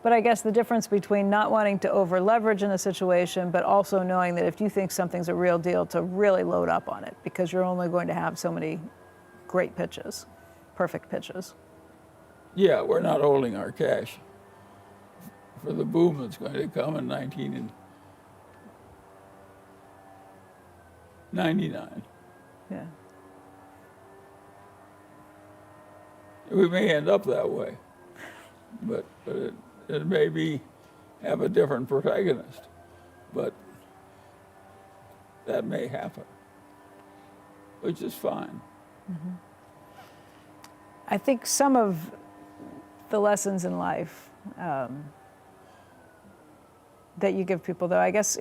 But I guess the difference between not wanting to over leverage in a situation, but also knowing that if you think something's a real deal, to really load up on it, because you're only going to have so many great pitches, perfect pitches. Yeah, we're not holding our cash for the boom that's going to come in 1999. Yeah. We may end up that way, but it may have a different protagonist, but that may happen, which is fine. I think some of the lessons in life that you give people, though, I guess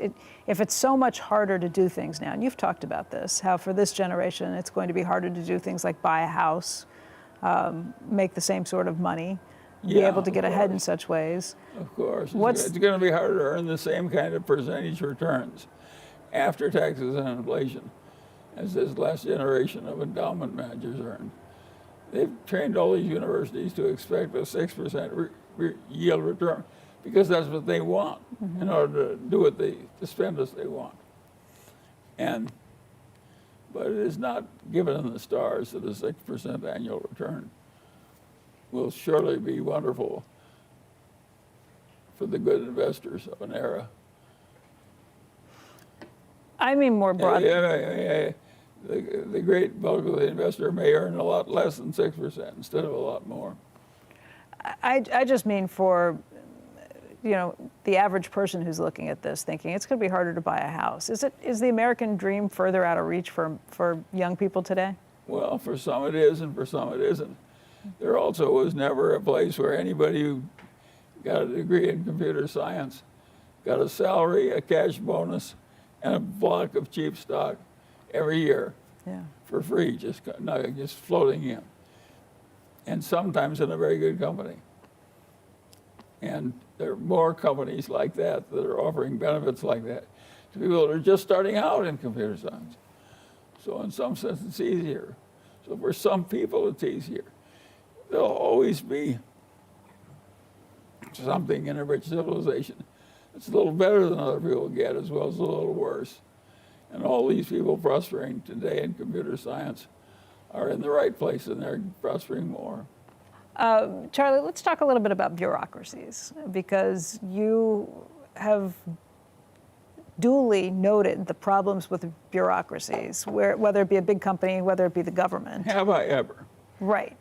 if it's so much harder to do things now, and you've talked about this, how for this generation it's going to be harder to do things like buy a house, make the same sort of money, be Yeah, able to get of ahead in course. such ways. Of course, What's- it's going to be harder to earn the same kind of percentage returns after taxes and inflation as this last generation of endowment managers earned. They've trained all these universities to expect a 6% yield return because that's what they want in order to do what to spend as they want. But it is not given in the stars that a 6% annual return will surely be wonderful for the good investors of an era. I mean more broadly. The great bulk of the investor may earn a lot less than 6% instead of a lot more. I just mean for, the average person who's looking at this thinking it's going to be harder to buy a house. Is the American dream further out of reach for young people today? Well, for some it is, and for some it isn't. There also was never a place where anybody who got a degree in computer science got a salary, a cash bonus, and a block of cheap stock every year Yeah. for free, just floating in. And sometimes in a very good company. And there are more companies like that that are offering benefits like that to people that are just starting out in computer science. So in some sense, it's easier. So for some people, it's easier. There'll always be something in a rich civilization that's a little better than other people get, as well as a little worse. And all these people prospering today in computer science are in the right place, and they're prospering more. Charlie, let's talk a little bit about bureaucracies, because you have duly noted the problems with bureaucracies, whether it be a big company, whether it be the government. Have I ever? Right.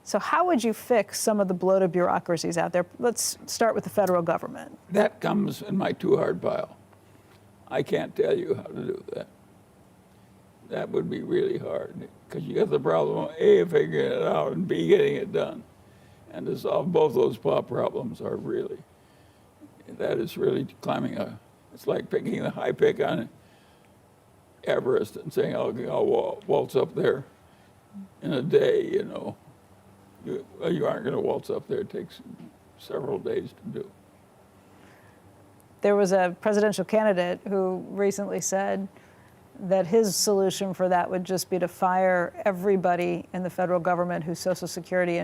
So how would you fix some of the bloated bureaucracies out there? Let's start with the federal government. That comes in my too hard pile. I can't tell you how to do that. That would be really hard, because you got the problem of A, figuring it out, and B, getting it done. And to solve both those problems that is really climbing it's like picking the high pick on Everest and saying, I'll waltz up there in a day, You aren't going to waltz up there. It takes several days to do. There was a presidential candidate who recently said that his solution for that would just be to fire everybody in the federal government whose social security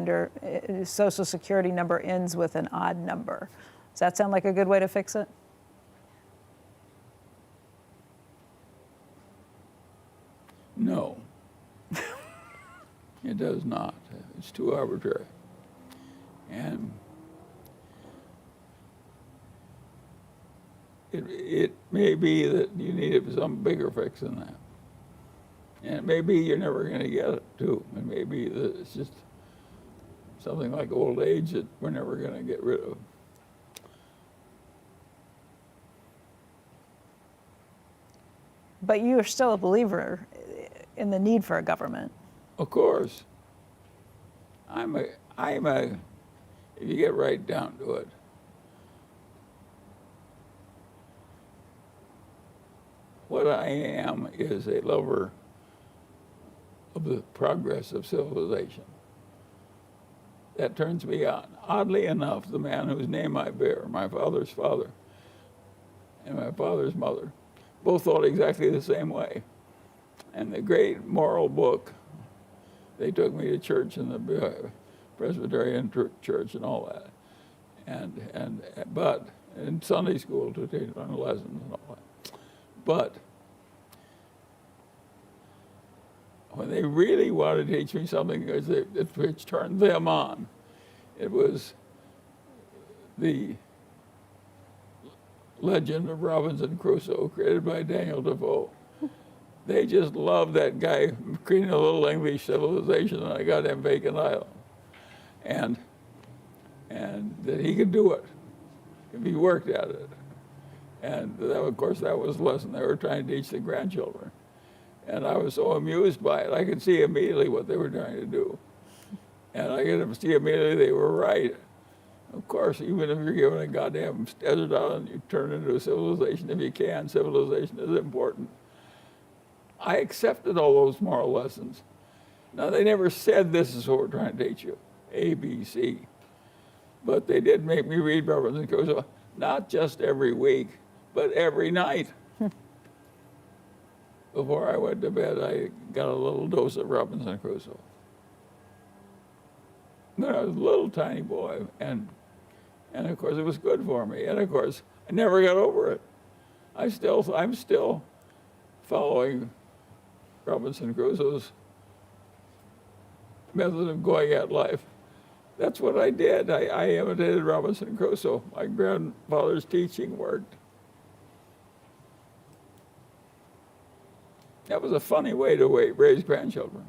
number ends with an odd number. Does that sound like a good way to fix it? No. It does not. It's too arbitrary. And it may be that you need some bigger fix than that. And it may be you're never going to get it, too. It may be that it's just something like old age that we're never going to get rid of. But you are still a believer in the need for a government. Of course. I'm a, if you get right down to it, what I am is a lover of the progress of civilization. That turns me on. Oddly enough, the man whose name I bear, my father's father and my father's mother, both thought exactly the same way. And the great moral book, they took me to church in the Presbyterian church and all that. But in Sunday school to take on lessons and all that. But when they really wanted to teach me something which turned them on, it was the legend of Robinson Crusoe, created by Daniel Defoe. They just loved that guy creating a little English civilization on a goddamn vacant island. And that he could do it if he worked at it. And that, of course, that was the lesson they were trying to teach the grandchildren. And I was so amused by it. I could see immediately what they were trying to do. And I could see immediately they were right. Of course, even if you're given a goddamn desert island, you turn it into a civilization if you can. Civilization is important. I accepted all those moral lessons. Now, they never said this is what we're trying to teach you, A, B, C. But they did make me read Robinson Crusoe, not just every week, but every night. Before I went to bed, I got a little dose of Robinson Crusoe. When I was a little tiny boy, and of course it was good for me. And of course, I never got over it. I'm still following Robinson Crusoe's method of going at life. That's what I did. I imitated Robinson Crusoe. My grandfather's teaching worked. That was a funny way to raise grandchildren.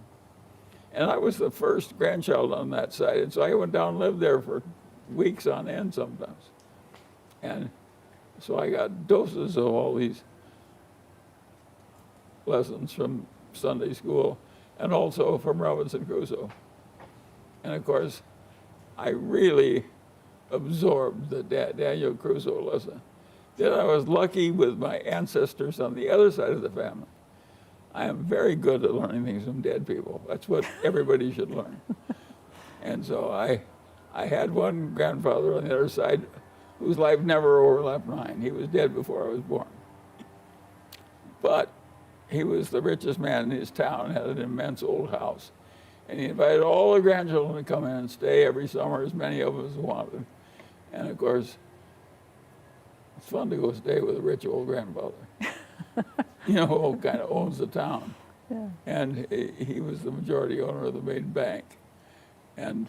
And I was the first grandchild on that side, and so I went down and lived there for weeks on end sometimes. And so I got doses of all these lessons from Sunday school and also from Robinson Crusoe. And of course, I really absorbed the Daniel Crusoe lesson. Then I was lucky with my ancestors on the other side of the family. I am very good at learning things from dead people. That's what everybody should learn. And so I had one grandfather on the other side whose life never overlapped mine. He was dead before I was born. But he was the richest man in his town, had an immense old house. And he invited all the grandchildren to come in and stay every summer, as many of us wanted. And of course, it's fun to go stay with a rich old grandfather. You know, who kind of owns the town. Yeah. And he was the majority owner of the main bank. And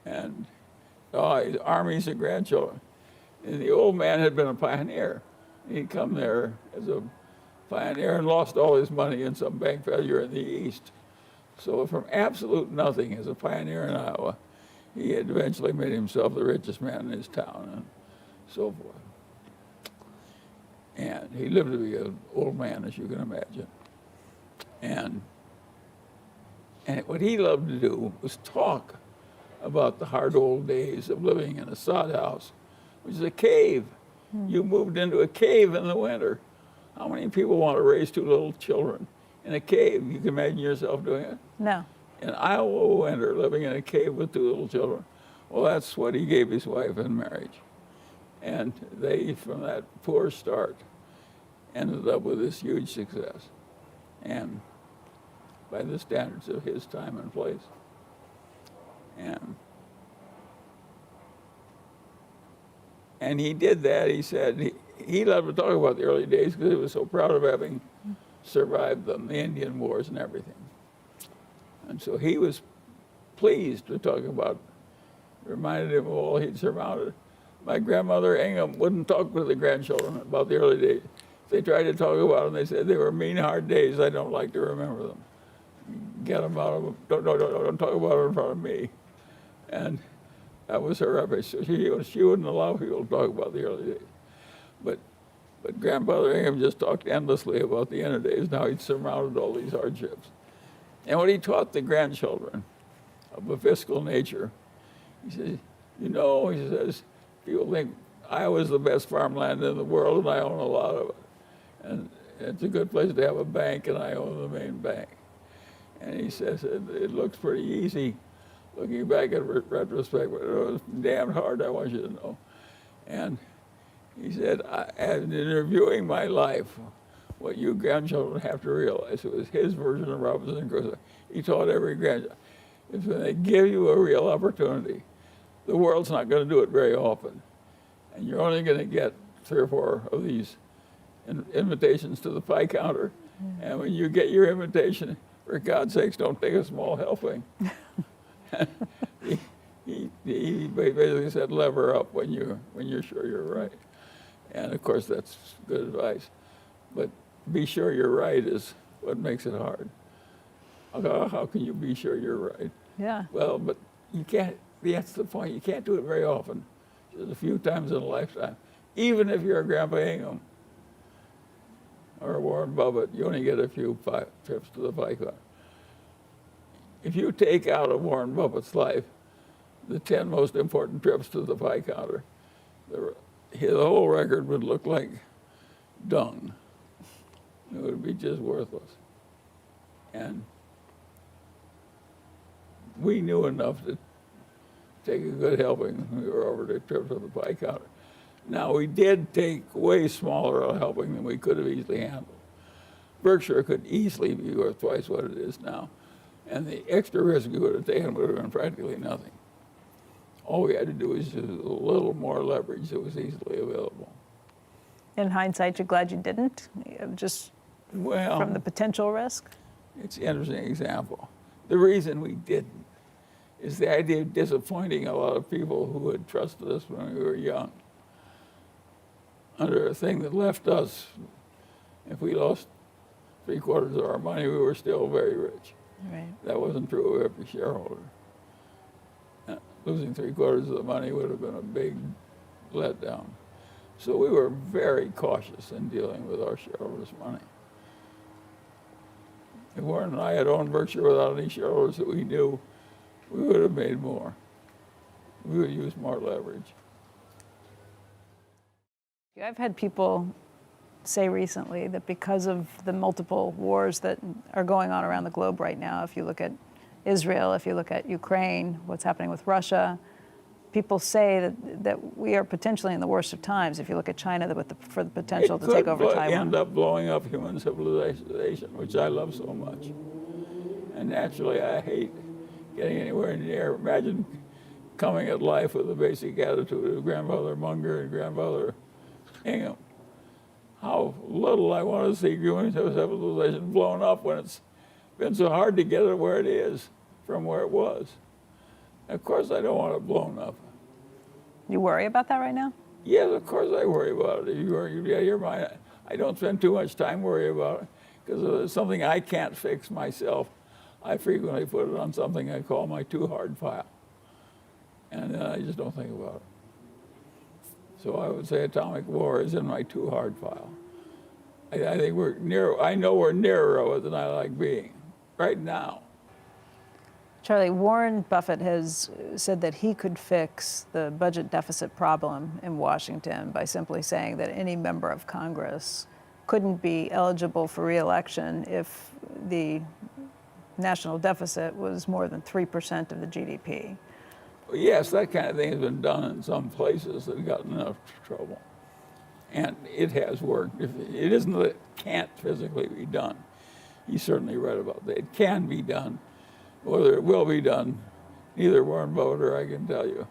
his armies of grandchildren. And the old man had been a pioneer. He'd come there as a pioneer and lost all his money in some bank failure in the East. So from absolute nothing as a pioneer in Iowa, he had eventually made himself the richest man in his town and so forth. And he lived to be an old man, as you can imagine. And what he loved to do was talk about the hard old days of living in a sod house, which is a cave. You moved into a cave in the winter. How many people want to raise two little children in a cave? You can imagine yourself doing it? No. In Iowa winter, living in a cave with two little children. Well, that's what he gave his wife in marriage. And they, from that poor start, ended up with this huge success. And by the standards of his time and place. And he did that. He said he loved to talk about the early days because he was so proud of having survived them, the Indian Wars and everything. And so he was pleased to talk about reminded him of all he'd surmounted. My grandmother Ingham wouldn't talk with the grandchildren about the early days. They tried to talk about them. They said they were mean, hard days. I don't like to remember them. Get them out of them. Don't talk about them in front of me. And that was her refuge. So she wouldn't allow people to talk about the early days. But Grandfather Ingham just talked endlessly about the end of days, and how he'd surmounted all these hardships. And what he taught the grandchildren of a fiscal nature, he says, he says, people think Iowa's the best farmland in the world, and I own a lot of it. And it's a good place to have a bank, and I own the main bank. And he says, it looks pretty easy looking back at retrospect, but it was damn hard, I want you to know. And he said, in interviewing my life, what you grandchildren have to realize, it was his version of Robinson Crusoe. He taught every grandchild, is when they give you a real opportunity, the world's not going to do it very often. And you're only going to get 3 or 4 of these invitations to the pie counter. And when you get your invitation, for God's sakes, don't take a small helping. he basically said, lever up when you're sure you're right. And of course, that's good advice. But be sure you're right is what makes it hard. How can you be sure you're right? Yeah. Well, but you can't, that's the point. You can't do it very often. Just a few times in a lifetime. Even if you're a Grandpa Ingham or a Warren Buffett, you only get a few trips to the pie counter. If you take out of Warren Buffett's life the 10 most important trips to the pie counter, the whole record would look like dung. It would be just worthless. And we knew enough to take a good helping when we were over the trip to the pie counter. Now, we did take way smaller a helping than we could have easily handled. Berkshire could easily be worth twice what it is now. And the extra risk we would have taken would have been practically nothing. All we had to do was use a little more leverage that was easily available. In hindsight, you're glad you didn't? Just from the potential risk? It's an interesting example. The reason we didn't is the idea of disappointing a lot of people who had trusted us when we were young under a thing that left us, if we lost 3/4 of our money, we were still very rich. Right. That wasn't true of every shareholder. Losing 3/4 of the money would have been a big letdown. So we were very cautious in dealing with our shareholders' money. If Warren and I had owned Berkshire without any shareholders that we knew, we would have made more. We would use more leverage. I've had people say recently that because of the multiple wars that are going on around the globe right now, if you look at Israel, if you look at Ukraine, what's happening with Russia, people say that we are potentially in the worst of times. If you look at China, for the potential to take over Taiwan. It could end up blowing up human civilization, which I love so much. And naturally, I hate getting anywhere near. Imagine coming at life with the basic attitude of Grandfather Munger and Grandfather Ingham. How little I want to see human civilization blown up when it's been so hard to get it where it is from where it was. Of course, I don't want it blown up. You worry about that right now? Yes, of course I worry about it. You're mine. I don't spend too much time worrying about it because if it's something I can't fix myself, I frequently put it on something I call my too hard file. And then I just don't think about it. So I would say atomic war is in my too hard file. I think I know we're nearer of it than I like being right now. Charlie, Warren Buffett has said that he could fix the budget deficit problem in Washington by simply saying that any member of Congress couldn't be eligible for re-election if the national deficit was more than 3% of the GDP. Yes, that kind of thing has been done in some places that have gotten enough trouble. And it has worked. It isn't that it can't physically be done. He's certainly right about that. It can be done. Whether it will be done, neither Warren Buffett or I can tell you.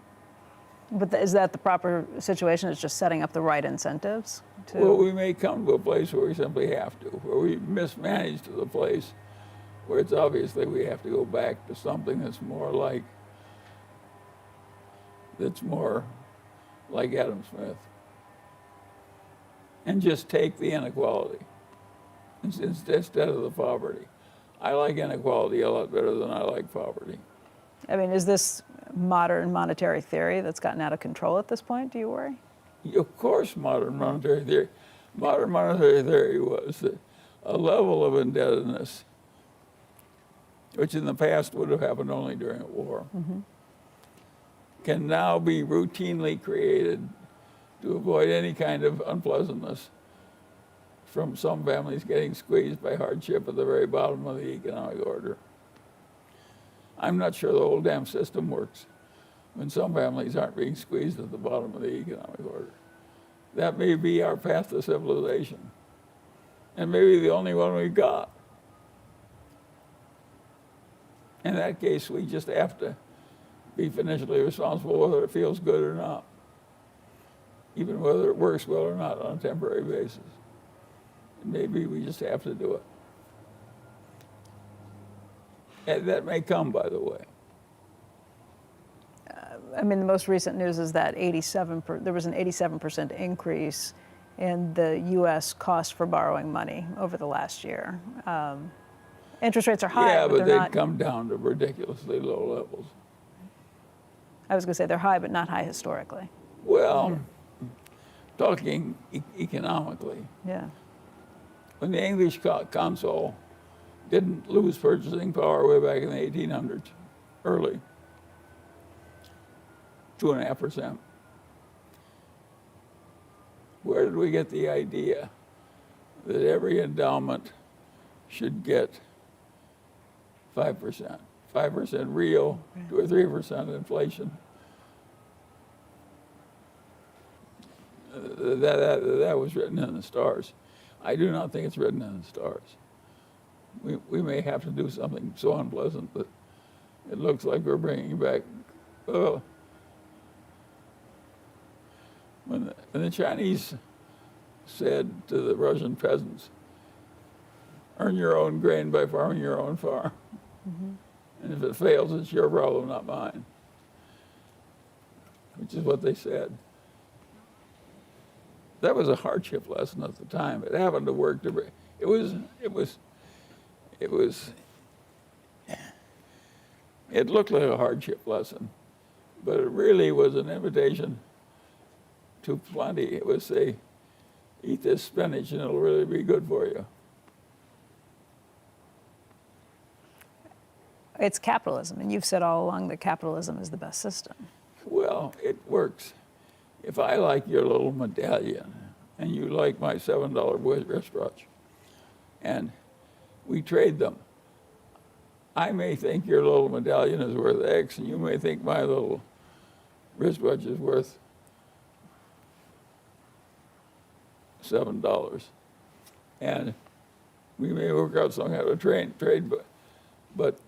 But is that the proper situation? It's just setting up the right incentives? Well, we may come to a place where we simply have to, where we mismanage to the place where it's obviously we have to go back to something that's more like that's more like Adam Smith. And just take the inequality instead of the poverty. I like inequality a lot better than I like poverty. I mean, is this modern monetary theory that's gotten out of control at this point, do you worry? Of course, modern monetary theory was a level of indebtedness, which in the past would have happened only during a war, can now be routinely created to avoid any kind of unpleasantness from some families getting squeezed by hardship at the very bottom of the economic order. I'm not sure the whole damn system works when some families aren't being squeezed at the bottom of the economic order. That may be our path to civilization, and maybe the only one we've got. In that case, we just have to be financially responsible whether it feels good or not, even whether it works well or not on a temporary basis. And maybe we just have to do it. And that may come, by the way. I mean, the most recent news is that there was an 87% increase in the U.S. cost for borrowing money over the last year. Interest rates are high, Yeah, but they're they've come down to ridiculously low levels. I was going to say they're high, but not high historically. Well, talking economically, Yeah. when the English console didn't lose purchasing power way back in the 1800s, early, 2.5%. Where did we get the idea that every endowment should get 5%? 5% real, 2 or 3% inflation. That was written in the stars. I do not think it's written in the stars. We may have to do something so unpleasant that it looks like we're bringing back. Oh, when the Chinese said to the Russian peasants, "Earn your own grain by farming your own farm, and if it fails, it's your problem, not mine," which is what they said. That was a hardship lesson at the time. It happened to work. It looked like a hardship lesson, but it really was an invitation to plenty. It was say, eat this spinach and it'll really be good for you. It's capitalism, and you've said all along that capitalism is the best system. Well, it works. If I like your little medallion and you like my $7 wristwatch, and we trade them, I may think your little medallion is worth X, and you may think my little wristwatch is worth $7. And we may work out some kind of a trade, but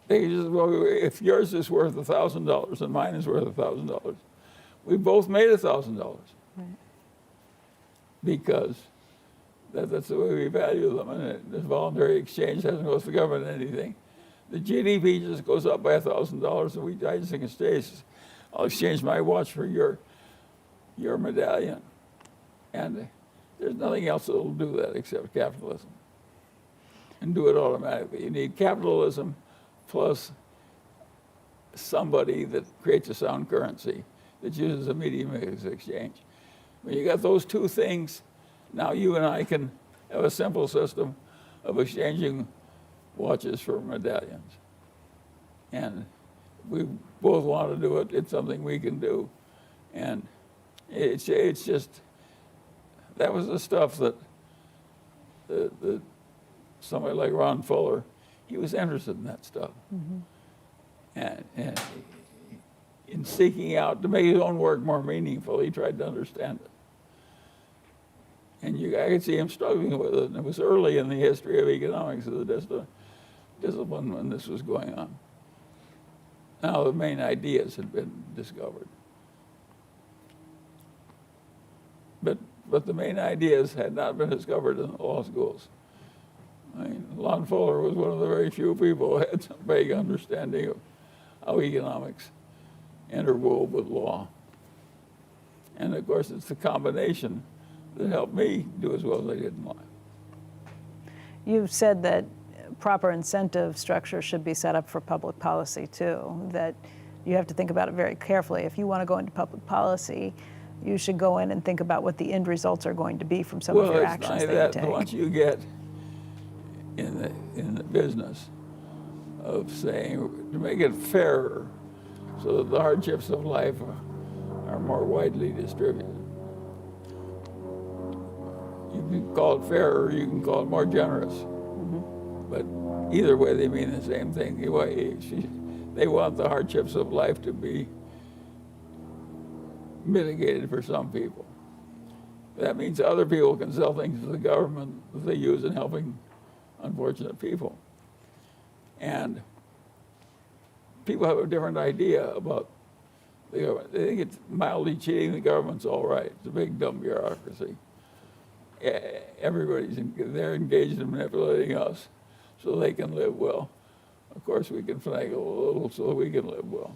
they just, well, if yours is worth $1,000 and mine is worth $1,000, we both made $1,000. Right. Because that's the way we value them, and this voluntary exchange doesn't cost the government anything. The GDP just goes up by $1,000, and I just think it stays. I'll exchange my watch for your medallion, and there's nothing else that will do that except capitalism, and do it automatically. You need capitalism plus somebody that creates a sound currency that uses a medium of exchange. When you got those two things, now you and I can have a simple system of exchanging watches for medallions. And we both want to do it. It's something we can do. And it's just, that was the stuff that somebody like Ron Fuller, he was interested in that stuff. And in seeking out to make his own work more meaningful, he tried to understand it. And I could see him struggling with it. And it was early in the history of economics of the discipline when this was going on. Now the main ideas had been discovered. But the main ideas had not been discovered in the law schools. I mean, Lon Fuller was one of the very few people who had some vague understanding of how economics interwove with law. And of course, it's the combination that helped me do as well as I did in life. You've said that proper incentive structure should be set up for public policy too, that you have to think about it very carefully. If you want to go into public policy, you should go in and think about what the end results are going to be from some of your actions that you take. Once you get in the business of saying, to make it fairer, so that the hardships of life are more widely distributed. You can call it fairer, you can call it more generous. But either way, they mean the same thing. They want the hardships of life to be mitigated for some people. That means other people can sell things to the government that they use in helping unfortunate people. And people have a different idea about the government. They think it's mildly cheating the government's all right. It's a big, dumb bureaucracy. They're engaged in manipulating us so they can live well. Of course, we can finagle a little so we can live well.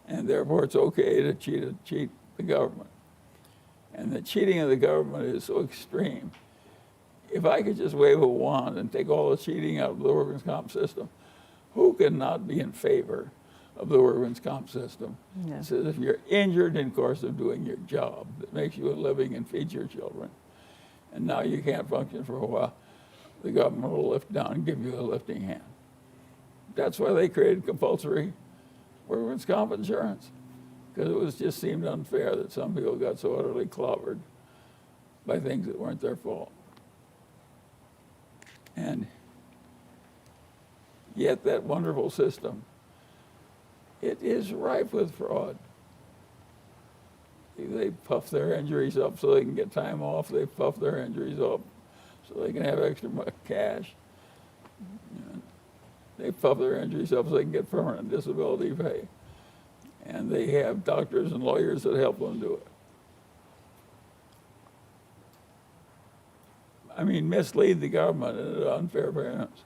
And therefore, it's okay to cheat the government. And the cheating of the government is so extreme. If I could just wave a wand and take all the cheating out of the workers' comp system, who can not be in favor of the workers' comp system? Yeah. It says if you're injured in the course of doing your job that makes you a living and feeds your children, and now you can't function for a while, the government will lift down and give you a lifting hand. That's why they created compulsory workers' comp insurance, because it was just seemed unfair that some people got so utterly clobbered by things that weren't their fault. And yet that wonderful system, it is rife with fraud. They puff their injuries up so they can get time off. They puff their injuries up so they can have extra cash. They puff their injuries up so they can get permanent disability pay. And they have doctors and lawyers that help them do it. I mean, mislead the government into unfair payments.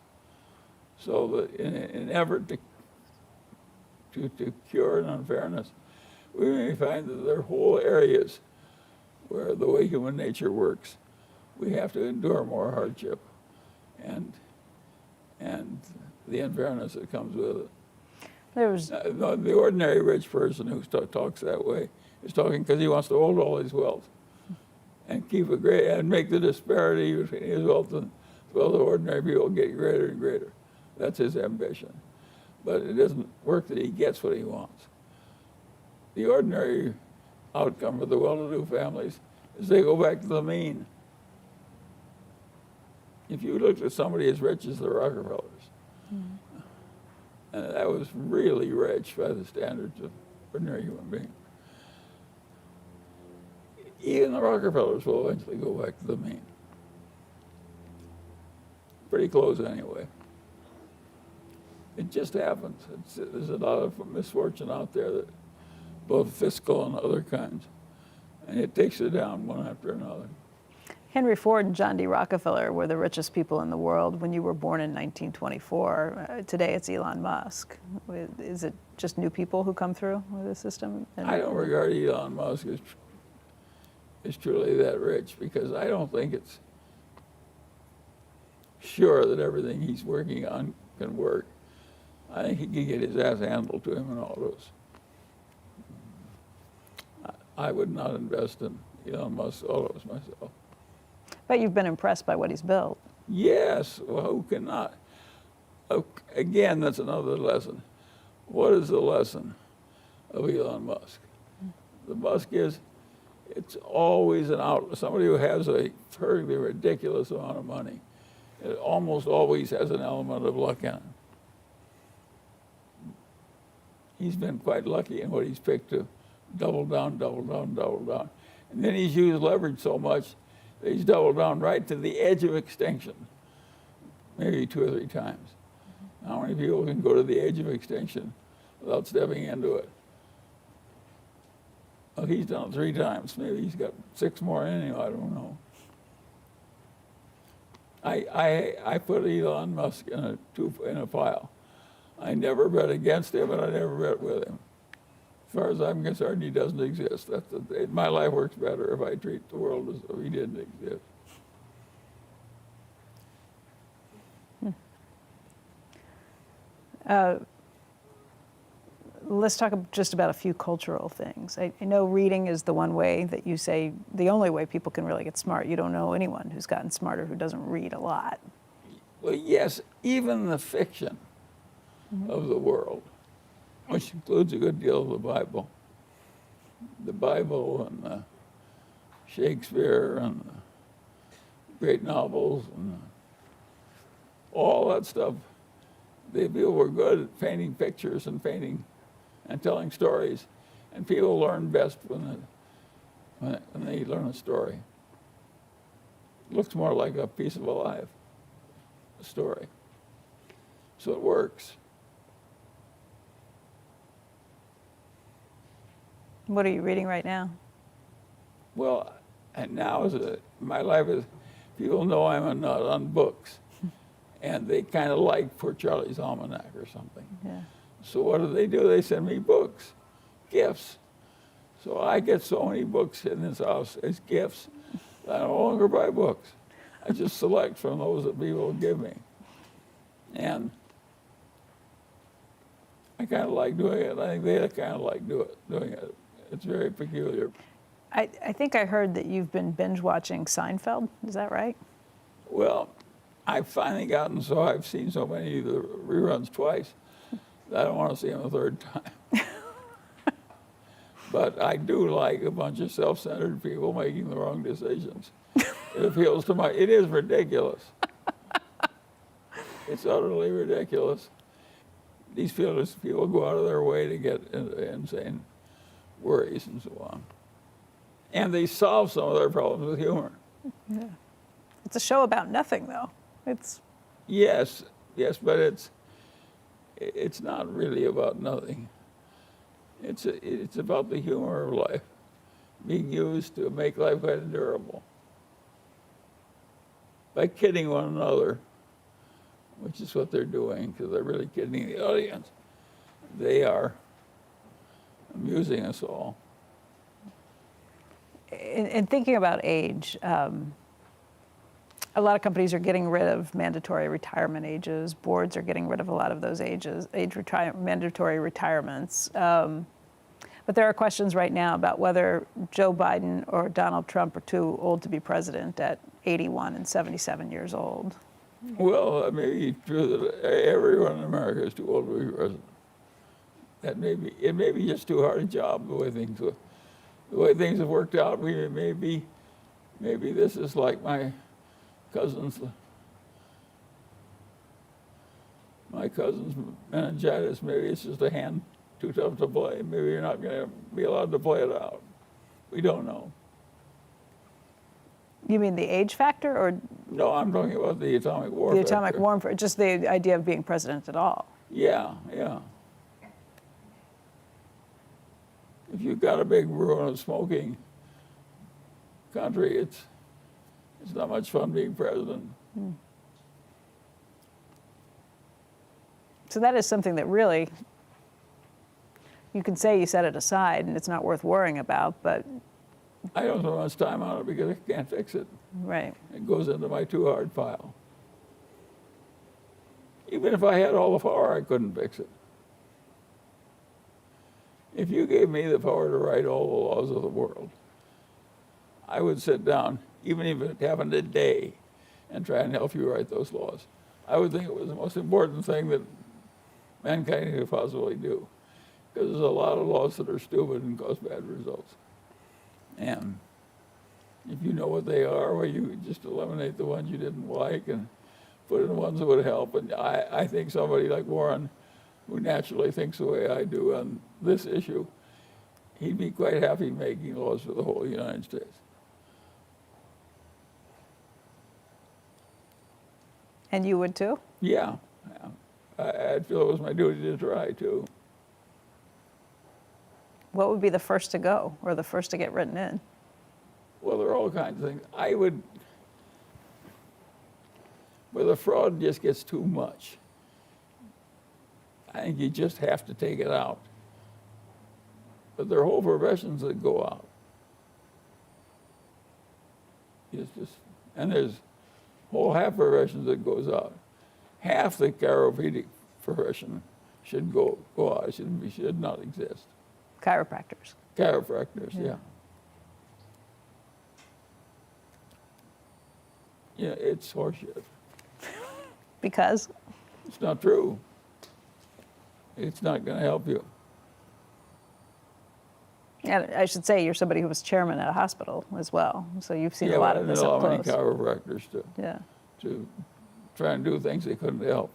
So that in an effort to cure an unfairness, we may find that there are whole areas where the way human nature works, we have to endure more hardship and the unfairness that comes with it. The ordinary rich person who talks that way is talking because he wants to hold all his wealth and keep and make the disparity between his wealth and the ordinary people get greater and greater. That's his ambition. But it doesn't work that he gets what he wants. The ordinary outcome for the well-to-do families is they go back to the mean. If you looked at somebody as rich as the Rockefellers, and that was really rich by the standards of ordinary human beings, even the Rockefellers will eventually go back to the mean. Pretty close anyway. It just happens. There's a lot of misfortune out there, that both fiscal and other kinds, and it takes you down one after another. Henry Ford and John D. Rockefeller were the richest people in the world when you were born in 1924. Today it's Elon Musk. Is it just new people who come through with the system? I don't regard Elon Musk as truly that rich, because I don't think it's sure that everything he's working on can work. I think he can get his ass handled to him in all those. I would not invest in Elon Musk's autos myself. But you've been impressed by what he's built. Yes, well, who cannot? Again, that's another lesson. What is the lesson of Elon Musk? The Musk is, it's always an outlet. Somebody who has a perfectly ridiculous amount of money, it almost always has an element of luck in it. He's been quite lucky in what he's picked to double down, double down, double down. And then he's used leverage so much that he's doubled down right to the edge of extinction, maybe 2 or 3 times. How many people can go to the edge of extinction without stepping into it? Well, he's done it 3 times. Maybe he's got 6 more in him, I don't know. I put Elon Musk in a pile. I never bet against him, and I never bet with him. far as I'm concerned, he doesn't exist. My life works better if I treat the world as though he didn't exist. Let's talk just about a few cultural things. I know reading is the one way that you say, the only way people can really get smart. You don't know anyone who's gotten smarter who doesn't read a lot. Well, yes, even the fiction of the world, which includes a good deal of the Bible and Shakespeare and the great novels and all that stuff. The people were good at painting pictures and painting and telling stories, and people learn best when they learn a story. It looks more like a piece of a life, a story. So it works. What are you reading right now? Well, and now my life is, people know I'm a nut on books, and they kind of like Poor Charlie's Almanac or something. Yeah. So what do? They send me books, gifts. So I get so many books in this house as gifts that I no longer buy books. I just select from those that people give me. And I kind of like doing it. I think they kind of like doing it. It's very peculiar. I think I heard that you've been binge watching Seinfeld. Is that right? Well, I've finally gotten so I've seen so many of the reruns twice that I don't want to see them a third time. But I do like a bunch of self-centered people making the wrong decisions. It appeals to it is ridiculous. It's utterly ridiculous. These people go out of their way to get insane worries and so on. And they solve some of their problems with humor. Yeah. It's a show about nothing, though. Yes, but it's not really about nothing. It's about the humor of life being used to make life quite endurable. By kidding one another, which is what they're doing, because they're really kidding the audience, they are amusing us all. In thinking about age, a lot of companies are getting rid of mandatory retirement ages. Boards are getting rid of a lot of those mandatory retirements. But there are questions right now about whether Joe Biden or Donald Trump are too old to be president at 81 and 77 years old. Well, it may be true that everyone in America is too old to be president. It may be just too hard a job the way things have worked out. Maybe this is like my cousin's meningitis. Maybe it's just a hand too tough to play. Maybe you're not going to be allowed to play it out. We don't know. You mean the age factor, or No, I'm talking about the atomic war factor. the atomic war, just the idea of being president at all? Yeah. If you've got a big ruin of smoking country, it's not much fun being president. So that is something that really, you can say you set it aside and it's not worth worrying about, but I don't spend much time on it because I can't fix it. right. It goes into my too hard pile. Even if I had all the power, I couldn't fix it. If you gave me the power to write all the laws of the world, I would sit down, even if it happened today, and try and help you write those laws. I would think it was the most important thing that mankind could possibly do, because there's a lot of laws that are stupid and cause bad results. And if you know what they are, well, you just eliminate the ones you didn't like and put in the ones that would help. And I think somebody like Warren, who naturally thinks the way I do on this issue, he'd be quite happy making laws for the whole United States. And you would too? Yeah. I'd feel it was my duty to try, too. What would be the first to go, or the first to get written in? Well, there are all kinds of things. Where the fraud just gets too much, I think you just have to take it out. But there are whole professions that go out. And there's whole half professions that goes out. Half the chiropedic profession should go out. Should not exist. Chiropractors. Chiropractors, yeah. Yeah, it's horseshit. Because? It's not true. It's not going to help you. And I should say you're somebody who was chairman at a hospital as well, so you've seen a lot of this up many close. chiropractors Yeah. to try and do things they couldn't help.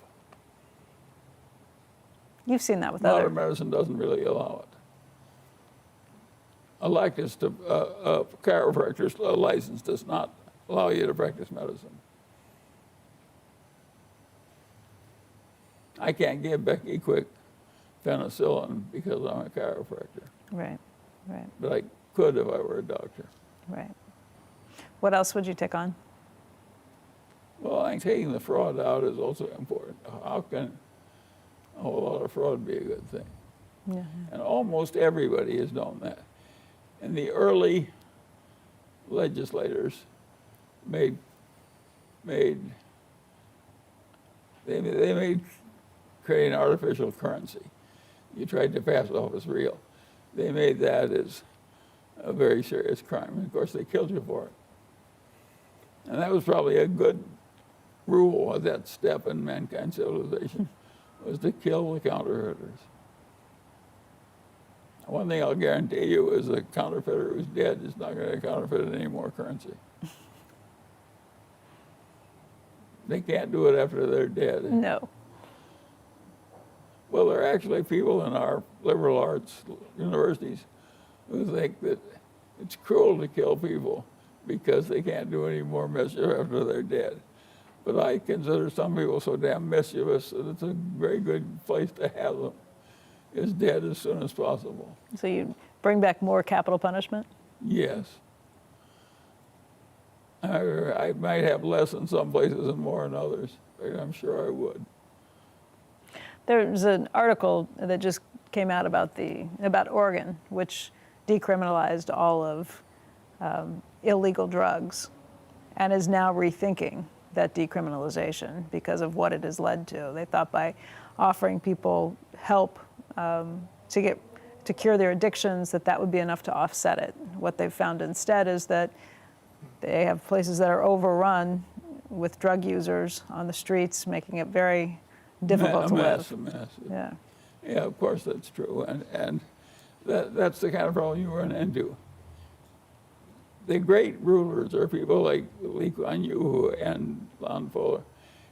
You've seen that with Modern other. medicine doesn't really allow it. A chiropractor's license does not allow you to practice medicine. I can't give Becky Quick penicillin because I'm a chiropractor, Right. Right. but I could if I were a doctor. Right. What else would you take on? Well, I think taking the fraud out is also important. How can a whole lot of fraud be a good thing? Yeah. And almost everybody has known that. And the early legislators made creating artificial currency. You tried to pass it off as real. They made that as a very serious crime. And of course, they killed you for it. And that was probably a good rule at that step in mankind's civilization, was to kill the counterfeiters. One thing I'll guarantee you is a counterfeiter who's dead is not going to counterfeit any more currency. They can't do it after they're dead. No. Well, there are actually people in our liberal arts universities who think that it's cruel to kill people because they can't do any more mischief after they're dead. But I consider some people so damn mischievous that it's a very good place to have them, is dead as soon as possible. So you bring back more capital punishment? Yes. I might have less in some places and more in others, but I'm sure I would. There's an article that just came out about Oregon, which decriminalized all of illegal drugs, and is now rethinking that decriminalization because of what it has led to. They thought by offering people help to cure their addictions, that would be enough to offset it. What they've found instead is that they have places that are overrun with drug users on the streets, making it very difficult to live. A mess. Yeah. Yeah, of course that's true, and that's the kind of problem you run into. The great rulers are people like Lee Kuan Yew and Lon Fuller.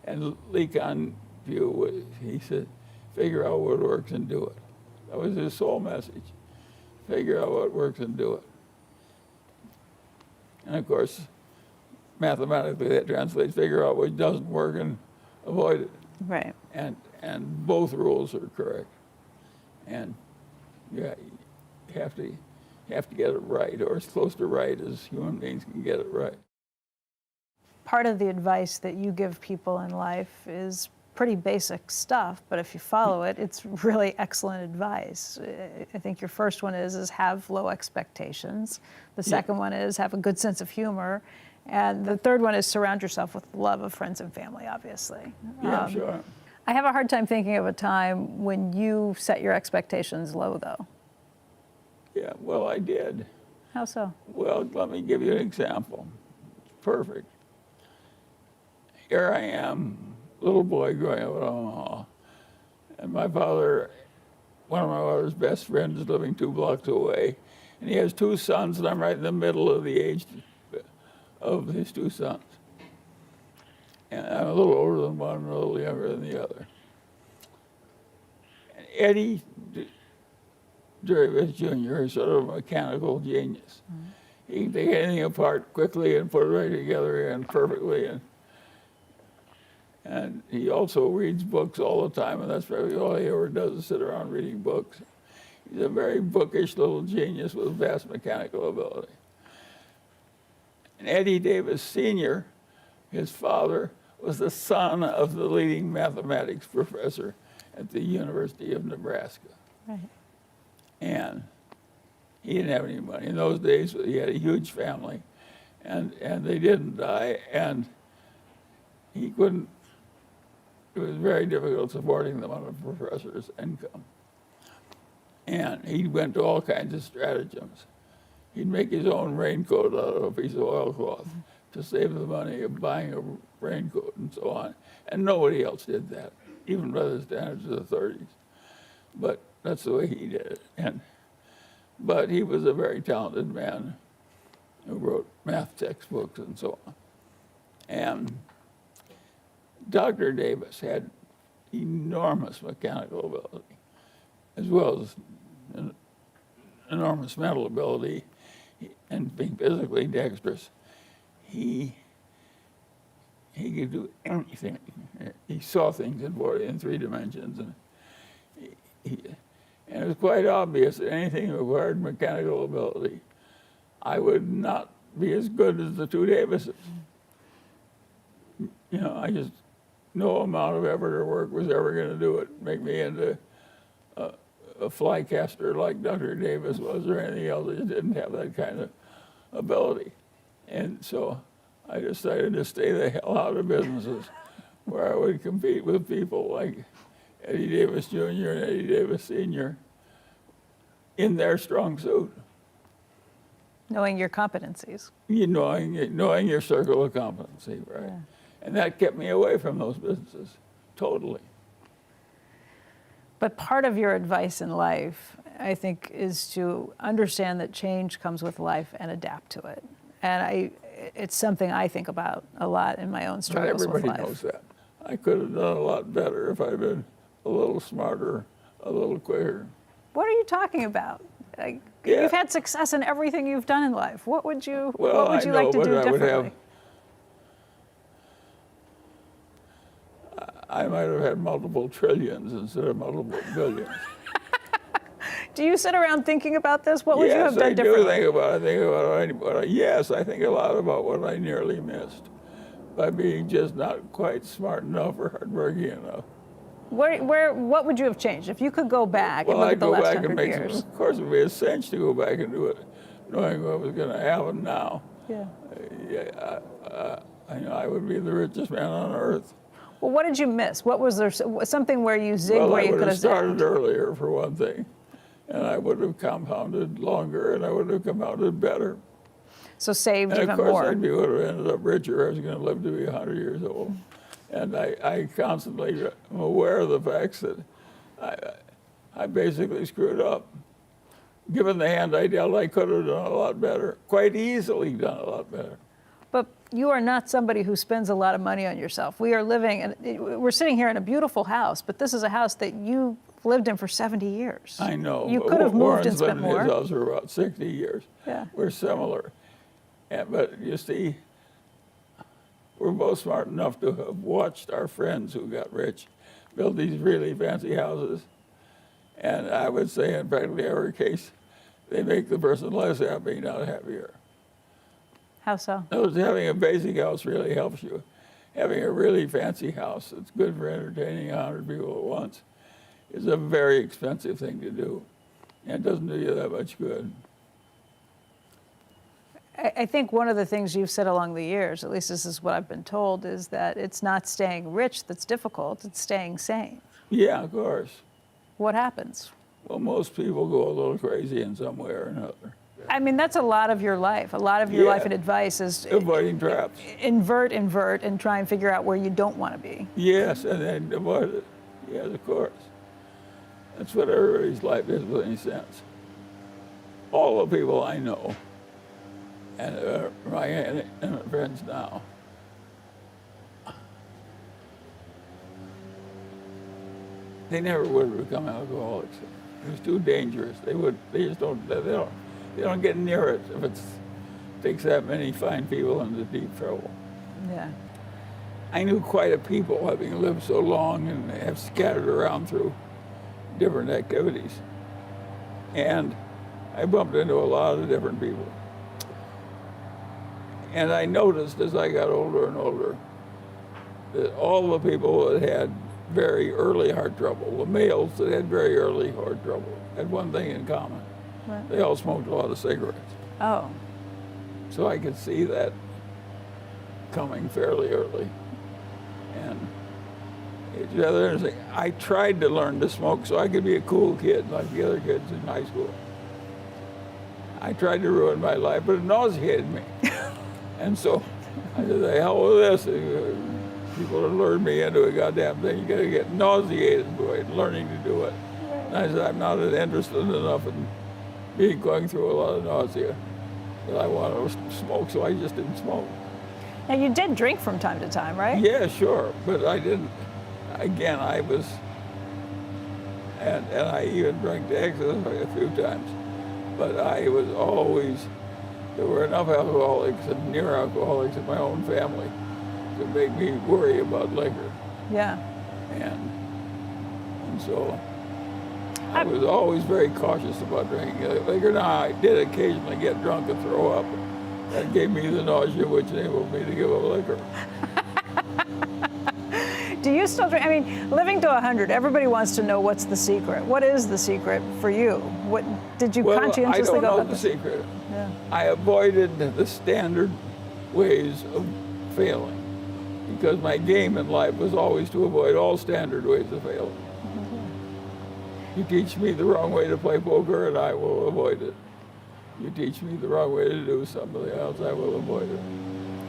And Lee Kuan Yew, he said, figure out what works and do it. That was his sole message. Figure out what works and do it. And of course, mathematically that translates, figure out what doesn't work and avoid it. Right. And both rules are correct. And yeah, you have to get it right, or as close to right as human beings can get it right. Part of the advice that you give people in life is pretty basic stuff, but if you follow it, it's really excellent advice. I think your first one is have low expectations. The second one is have a good sense of humor. And the third one is surround yourself with love of friends and family, obviously. Yeah, sure. I have a hard time thinking of a time when you set your expectations low, though. Yeah, well, I did. How so? Well, let me give you an example. It's perfect. Here I am, little boy growing up in Omaha, and my father, one of my father's best friends, is living 2 blocks away, and he has 2 sons, and I'm right in the middle of the age of his 2 sons. And I'm a little older than one, and a little younger than the other. And Eddie Jervis Jr. is sort of a mechanical genius. Mm-hmm. He can take anything apart quickly and put it right together and perfectly. And he also reads books all the time, and that's probably all he ever does is sit around reading books. He's a very bookish little genius with vast mechanical ability. And Eddie Davis Sr., his father, was the son of the leading mathematics professor at the University of Nebraska. Right. And He didn't have any money. In those days, he had a huge family, and they didn't die, and he couldn't, it was very difficult supporting them on a professor's income. And he went to all kinds of stratagems. He'd make his own raincoat out of a piece of oilcloth to save the money of buying a raincoat and so on. And nobody else did that, even by the standards of the 30s. But that's the way he did it. But he was a very talented man who wrote math textbooks and so on. And Dr. Davis had enormous mechanical ability, as well as enormous mental ability, and being physically dexterous. He could do anything. He saw things in 3 dimensions, and and it was quite obvious that anything that required mechanical ability, I would not be as good as the 2 Davises. You know, I just, no amount of effort or work was ever going to do it, make me into a fly caster like Dr. Davis was or anything else. I just didn't have that kind of ability. And so I decided to stay the hell out of businesses where I would compete with people like Eddie Davis Jr. and Eddie Davis Sr. in their strong suit. Knowing your competencies. Knowing your circle of competency, right? Yeah. And that kept me away from those businesses, totally. But part of your advice in life, I think, is to understand that change comes with life and adapt to it. And it's something I think about a lot in my own struggles with life. Not everybody knows that. I could have done a lot better if I'd been a little smarter, a little quicker. What are you talking about? Like, yeah. You've had success in everything you've done in life. What would you like to do differently? I might have had multiple trillions instead of multiple billions. Do you sit around thinking about this? What would you have done differently? Yes, I do think about it. Yes, I think a lot about what I nearly missed by being just not quite smart enough or hardworking enough. What would you have changed if you could go back and look at the last 100 years? Of course, it would be a cinch to go back and do it, knowing what was going to happen now. Yeah. I would be the richest man on earth. Well, what did you miss? What was there something where you zigged where you could have started earlier, for one thing, and I would have compounded longer, and I would have compounded better. So saved even more. And of course, I would have ended up richer. I was going to live to be 100 years old. And I constantly am aware of the facts that I basically screwed up. Given the hand I dealt, I could have done a lot better, quite easily done a lot better. But you are not somebody who spends a lot of money on yourself. We are living, and we're sitting here in a beautiful house, but this is a house that you lived in for 70 years. I know. You could have moved and spent more. Warren's been in his house for about 60 years. Yeah. We're similar. But you see, we're both smart enough to have watched our friends who got rich build these really fancy houses. And I would say in practically every case, they make the person less happy, not happier. How so? Having a basic house really helps you. Having a really fancy house that's good for entertaining 100 people at once is a very expensive thing to do. And it doesn't do you that much good. I think one of the things you've said along the years, at least this is what I've been told, is that it's not staying rich that's difficult, it's staying sane. Yeah, of course. What happens? Well, most people go a little crazy in some way or another. I mean, that's a lot of your life. A lot of your life and advice is avoiding traps. Invert, and try and figure out where you don't want to be. Yes, and then avoid it. Yes, of course. That's what everybody's life is with any sense. All the people I know, and my intimate friends now, they never would have become alcoholics. It was too dangerous. They don't get near it if it takes that many fine people into deep trouble. Yeah. I knew quite a people, having lived so long and have scattered around through different activities. And I bumped into a lot of different people. And I noticed as I got older and older that all the people that had very early heart trouble, the males that had very early heart trouble, had one thing in common. Right. they all smoked a lot of cigarettes. Oh, So I could see that coming fairly early. And it's rather interesting. I tried to learn to smoke so I could be a cool kid like the other kids in high school. I tried to ruin my life, but it nauseated me. And so I said, the hell with this. People have lured me into a goddamn thing. You gotta get nauseated by learning to do it. And I said, I'm not interested enough in going through a lot of nausea that I want to smoke, so I just didn't smoke. now you did drink from time to time, right? Yeah, sure, but I didn't. Again, I was, and I even drank to excess a few times, but I was always, there were enough alcoholics and near alcoholics in my own family to make me worry about liquor. Yeah. And so I was always very cautious about drinking liquor. Now, I did occasionally get drunk and throw up. That gave me the nausea, which enabled me to give up liquor. Do you still drink? I mean, living to 100, everybody wants to know what's the secret. What is the secret for you? What did you Well, conscientiously I go don't know about the this? secret. Yeah. I avoided the standard ways of failing because my game in life was always to avoid all standard ways of failing. You teach me the wrong way to play poker and I will avoid it. You teach me the wrong way to do something else, I will avoid it.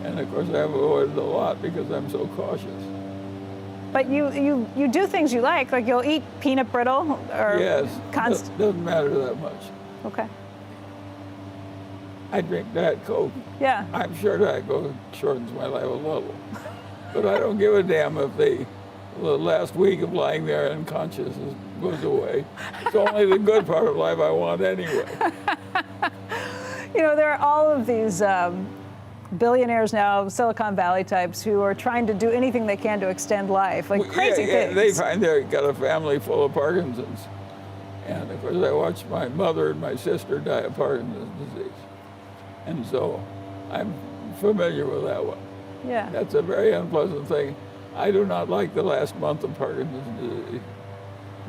And of course I've avoided a lot because I'm so cautious. But you do things you like you'll eat peanut brittle or Yes, doesn't matter that much. Okay. I drink Diet Coke. Yeah. I'm sure Diet Coke shortens my life a little. But I don't give a damn if the last week of lying there unconscious goes away. It's only the good part of life I want anyway. You know, there are all of these billionaires now, Silicon Valley types, who are trying to do anything they can to extend life, like crazy things. They find they've got a family full of Parkinson's. And of course I watched my mother and my sister die of Parkinson's disease. And so I'm familiar with that one. Yeah. That's a very unpleasant thing. I do not like the last month of Parkinson's disease.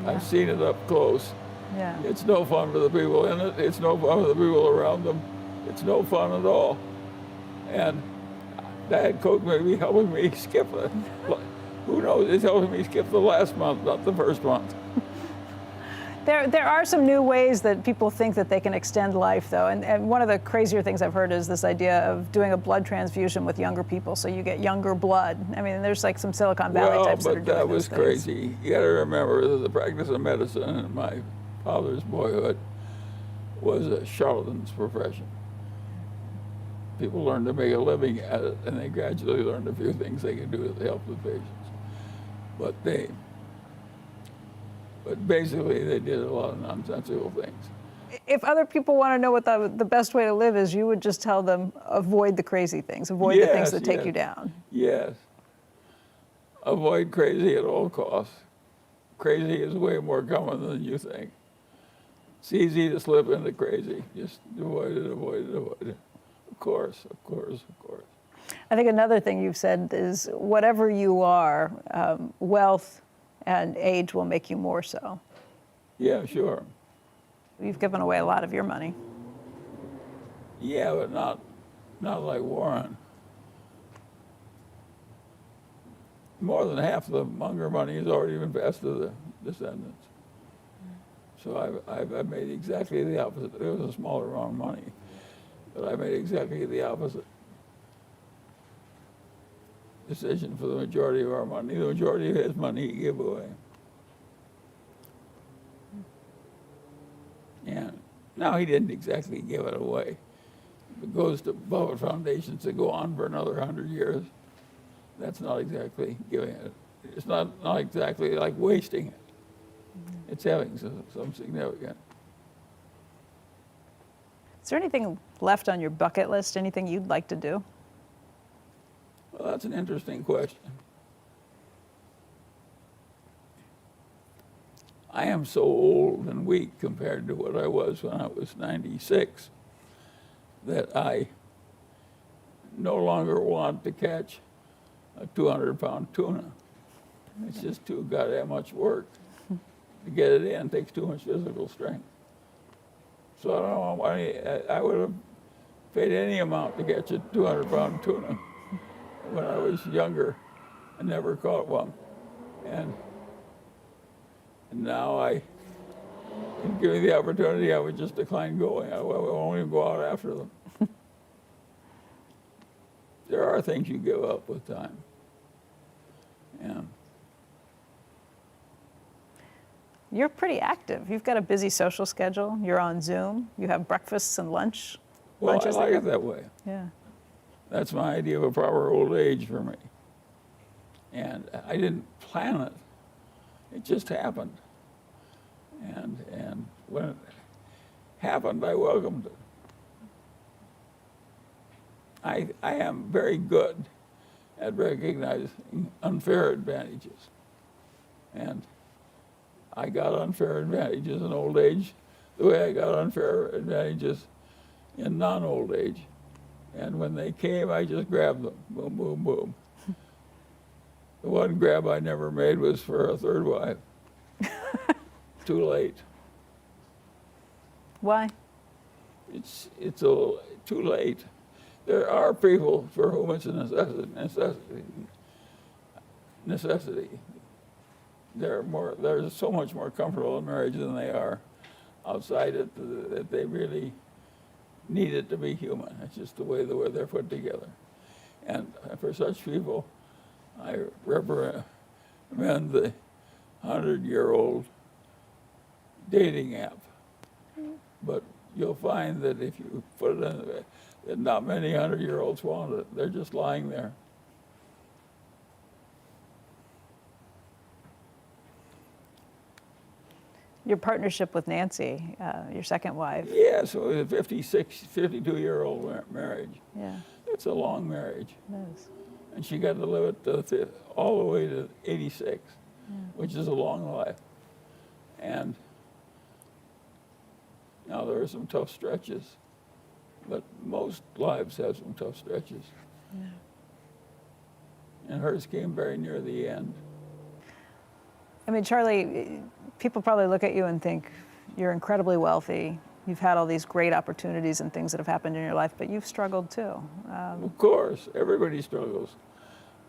Yeah. I've seen it up close. Yeah. It's no fun for the people in it. It's no fun for the people around them. It's no fun at all. And Diet Coke may be helping me skip it. Who knows? It's helping me skip the last month, not the first month. There are some new ways that people think that they can extend life, though. And one of the crazier things I've heard is this idea of doing a blood transfusion with younger people, so you get younger blood. I mean, there's like some Silicon Valley types that are doing that was those things. crazy. You got to remember that the practice of medicine in my father's boyhood was a charlatan's profession. People learned to make a living at it, and they gradually learned a few things they could do to help the patients. But basically, they did a lot of nonsensical things. If other people want to know what the best way to live is, you would just tell them, avoid the crazy things, avoid the things that take you down. Yes. Avoid crazy at all costs. Crazy is way more common than you think. It's easy to slip into crazy. Just avoid it, avoid it, avoid it. Of course, of course, of course. I think another thing you've said is, whatever you are, wealth and age will make you more so. Yeah, sure. You've given away a lot of your money. Yeah, but not like Warren. More than half of the Munger money has already been passed to the descendants. So I've made exactly the opposite. It was a smaller amount of money, but I made exactly the opposite decision for the majority of our money. The majority of his money he gave away. And now he didn't exactly give it away. It goes to Buffett foundations that go on for another 100 years. That's not exactly giving it. It's not exactly like wasting it. It's having some significance. Is there anything left on your bucket list, anything you'd like to do? Well, that's an interesting question. I am so old and weak compared to what I was when I was 96 that I no longer want to catch a 200-pound tuna. It's just too goddamn much work. To get it in takes too much physical strength. So I don't know why I would have paid any amount to catch a 200-pound tuna when I was younger. I never caught one. And now I, give me the opportunity, I would just decline going. I won't even go out after them. There are things you give up with time. And You're pretty active. You've got a busy social schedule. You're on Zoom. You have breakfasts and lunches. well, I that like you- it that way. Yeah. That's my idea of a proper old age for me. And I didn't plan it. It just happened. And when it happened, I welcomed it. I am very good at recognizing unfair advantages. And I got unfair advantages in old age the way I got unfair advantages in non-old age. And when they came, I just grabbed them. Boom, boom, boom. The one grab I never made was for a third wife. Too late. Why? It's a little too late. There are people for whom it's a necessity. They're so much more comfortable in marriage than they are outside it, that they really need it to be human. It's just the way they're put together. And for such people, I recommend the 100-year-old dating app. But you'll find that if you put it in, that not many 100-year-olds want it. They're just lying there. Your partnership with Nancy, your second wife. Yeah, so it was a 52-year-old marriage. Yeah, It's a long marriage. it is. And she got to live it all the way to 86, which is a long life. And now there are some tough stretches, but most lives have some tough stretches. Yeah. And hers came very near the end. I mean, Charlie, people probably look at you and think you're incredibly wealthy. You've had all these great opportunities and things that have happened in your life, but you've struggled too. Of course, everybody struggles.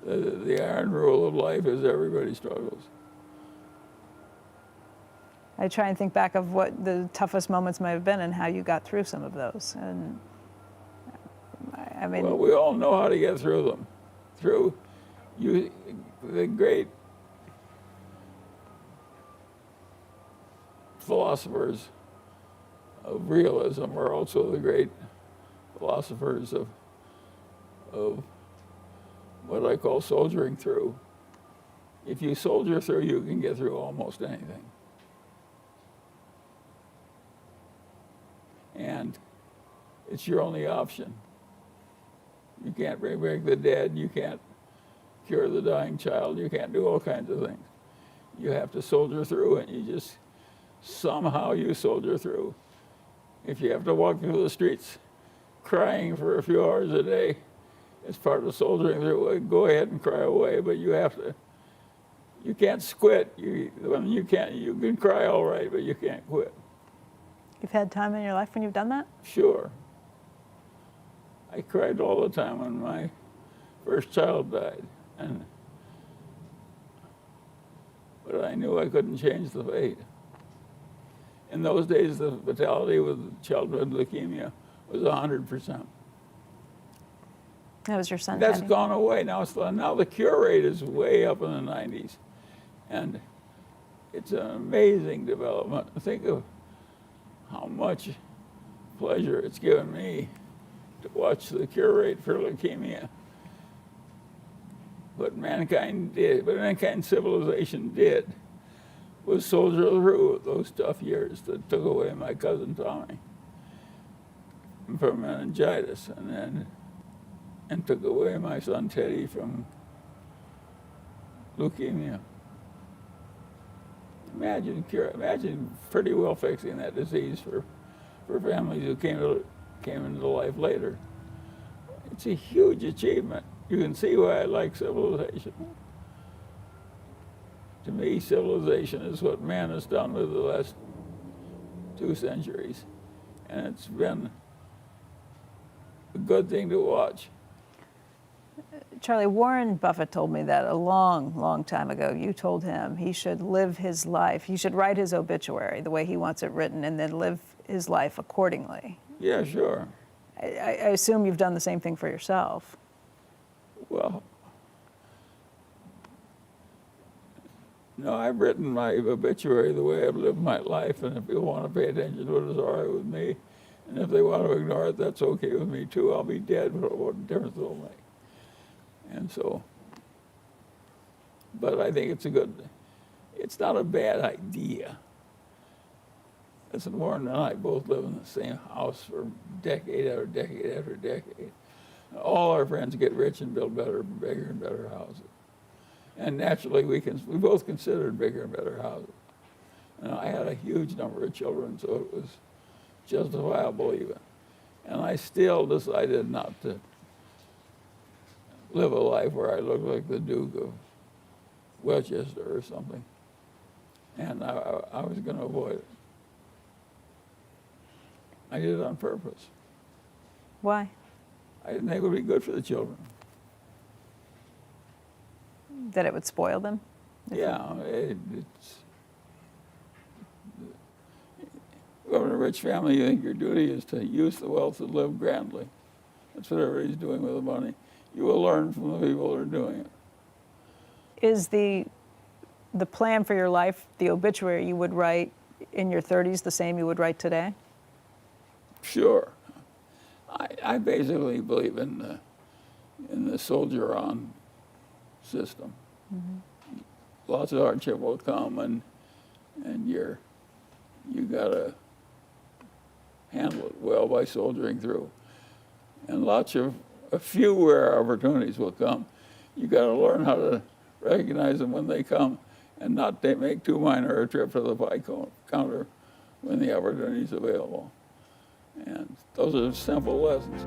The iron rule of life is everybody struggles. I try and think back of what the toughest moments might have been and how you got through some of those. And I mean, Well, we all know how to get through them. The great philosophers of realism are also the great philosophers of what I call soldiering through. If you soldier through, you can get through almost anything. And it's your only option. You can't bring back the dead, you can't cure the dying child, you can't do all kinds of things. You have to soldier through, and you just somehow you soldier through. If you have to walk through the streets crying for a few hours a day, it's part of soldiering through. Go ahead and cry away, but you can't quit. You can cry all right, but you can't quit. you've had time in your life when you've done that? Sure. I cried all the time when my first child died, but I knew I couldn't change the fate. In those days, the fatality with childhood leukemia was 100%. That was your son. That's Teddy. gone away. Now the cure rate is way up in the 90s. And it's an amazing development. Think of how much pleasure it's given me to watch the cure rate for leukemia. What mankind civilization did was soldier through those tough years that took away my cousin Tommy from meningitis, and took away my son Teddy from leukemia. Imagine pretty well fixing that disease for families who came into life later. It's a huge achievement. You can see why I like civilization. To me, civilization is what man has done with the last 2 centuries. and it's been a good thing to watch. Charlie, Warren Buffett told me that a long, long time ago. You told him he should live his life. He should write his obituary the way he wants it written and then live his life accordingly. Yeah, sure. I assume you've done the same thing for yourself. Well, no, I've written my obituary the way I've lived my life, and if people want to pay attention to it, it's all right with me. And if they want to ignore it, that's okay with me too. I'll be dead, but what difference will it make? And so, but I think it's not a bad idea. Listen, Warren and I both live in the same house for decade after decade after decade. All our friends get rich and build better, bigger and better houses. And naturally, we both considered bigger and better houses. And I had a huge number of children, so it was justifiable even. And I still decided not to live a life where I looked like the Duke of Westchester or something. And I was going to avoid it. I did it on purpose. Why? I didn't think it would be good for the children. That it would spoil them? Yeah, Well, in a rich family, you think your duty is to use the wealth to live grandly. That's what everybody's doing with the money. You will learn from the people that are doing it. Is the plan for your life, the obituary you would write in your 30s, the same you would write today? Sure. I basically believe in the soldier-on system. Mm-hmm. Lots of hardship will come, and you gotta handle it well by soldiering through. And a few rare opportunities will come. You gotta learn how to recognize them when they come, and not make too minor a trip to the pie counter when the opportunity is available. And those are simple lessons.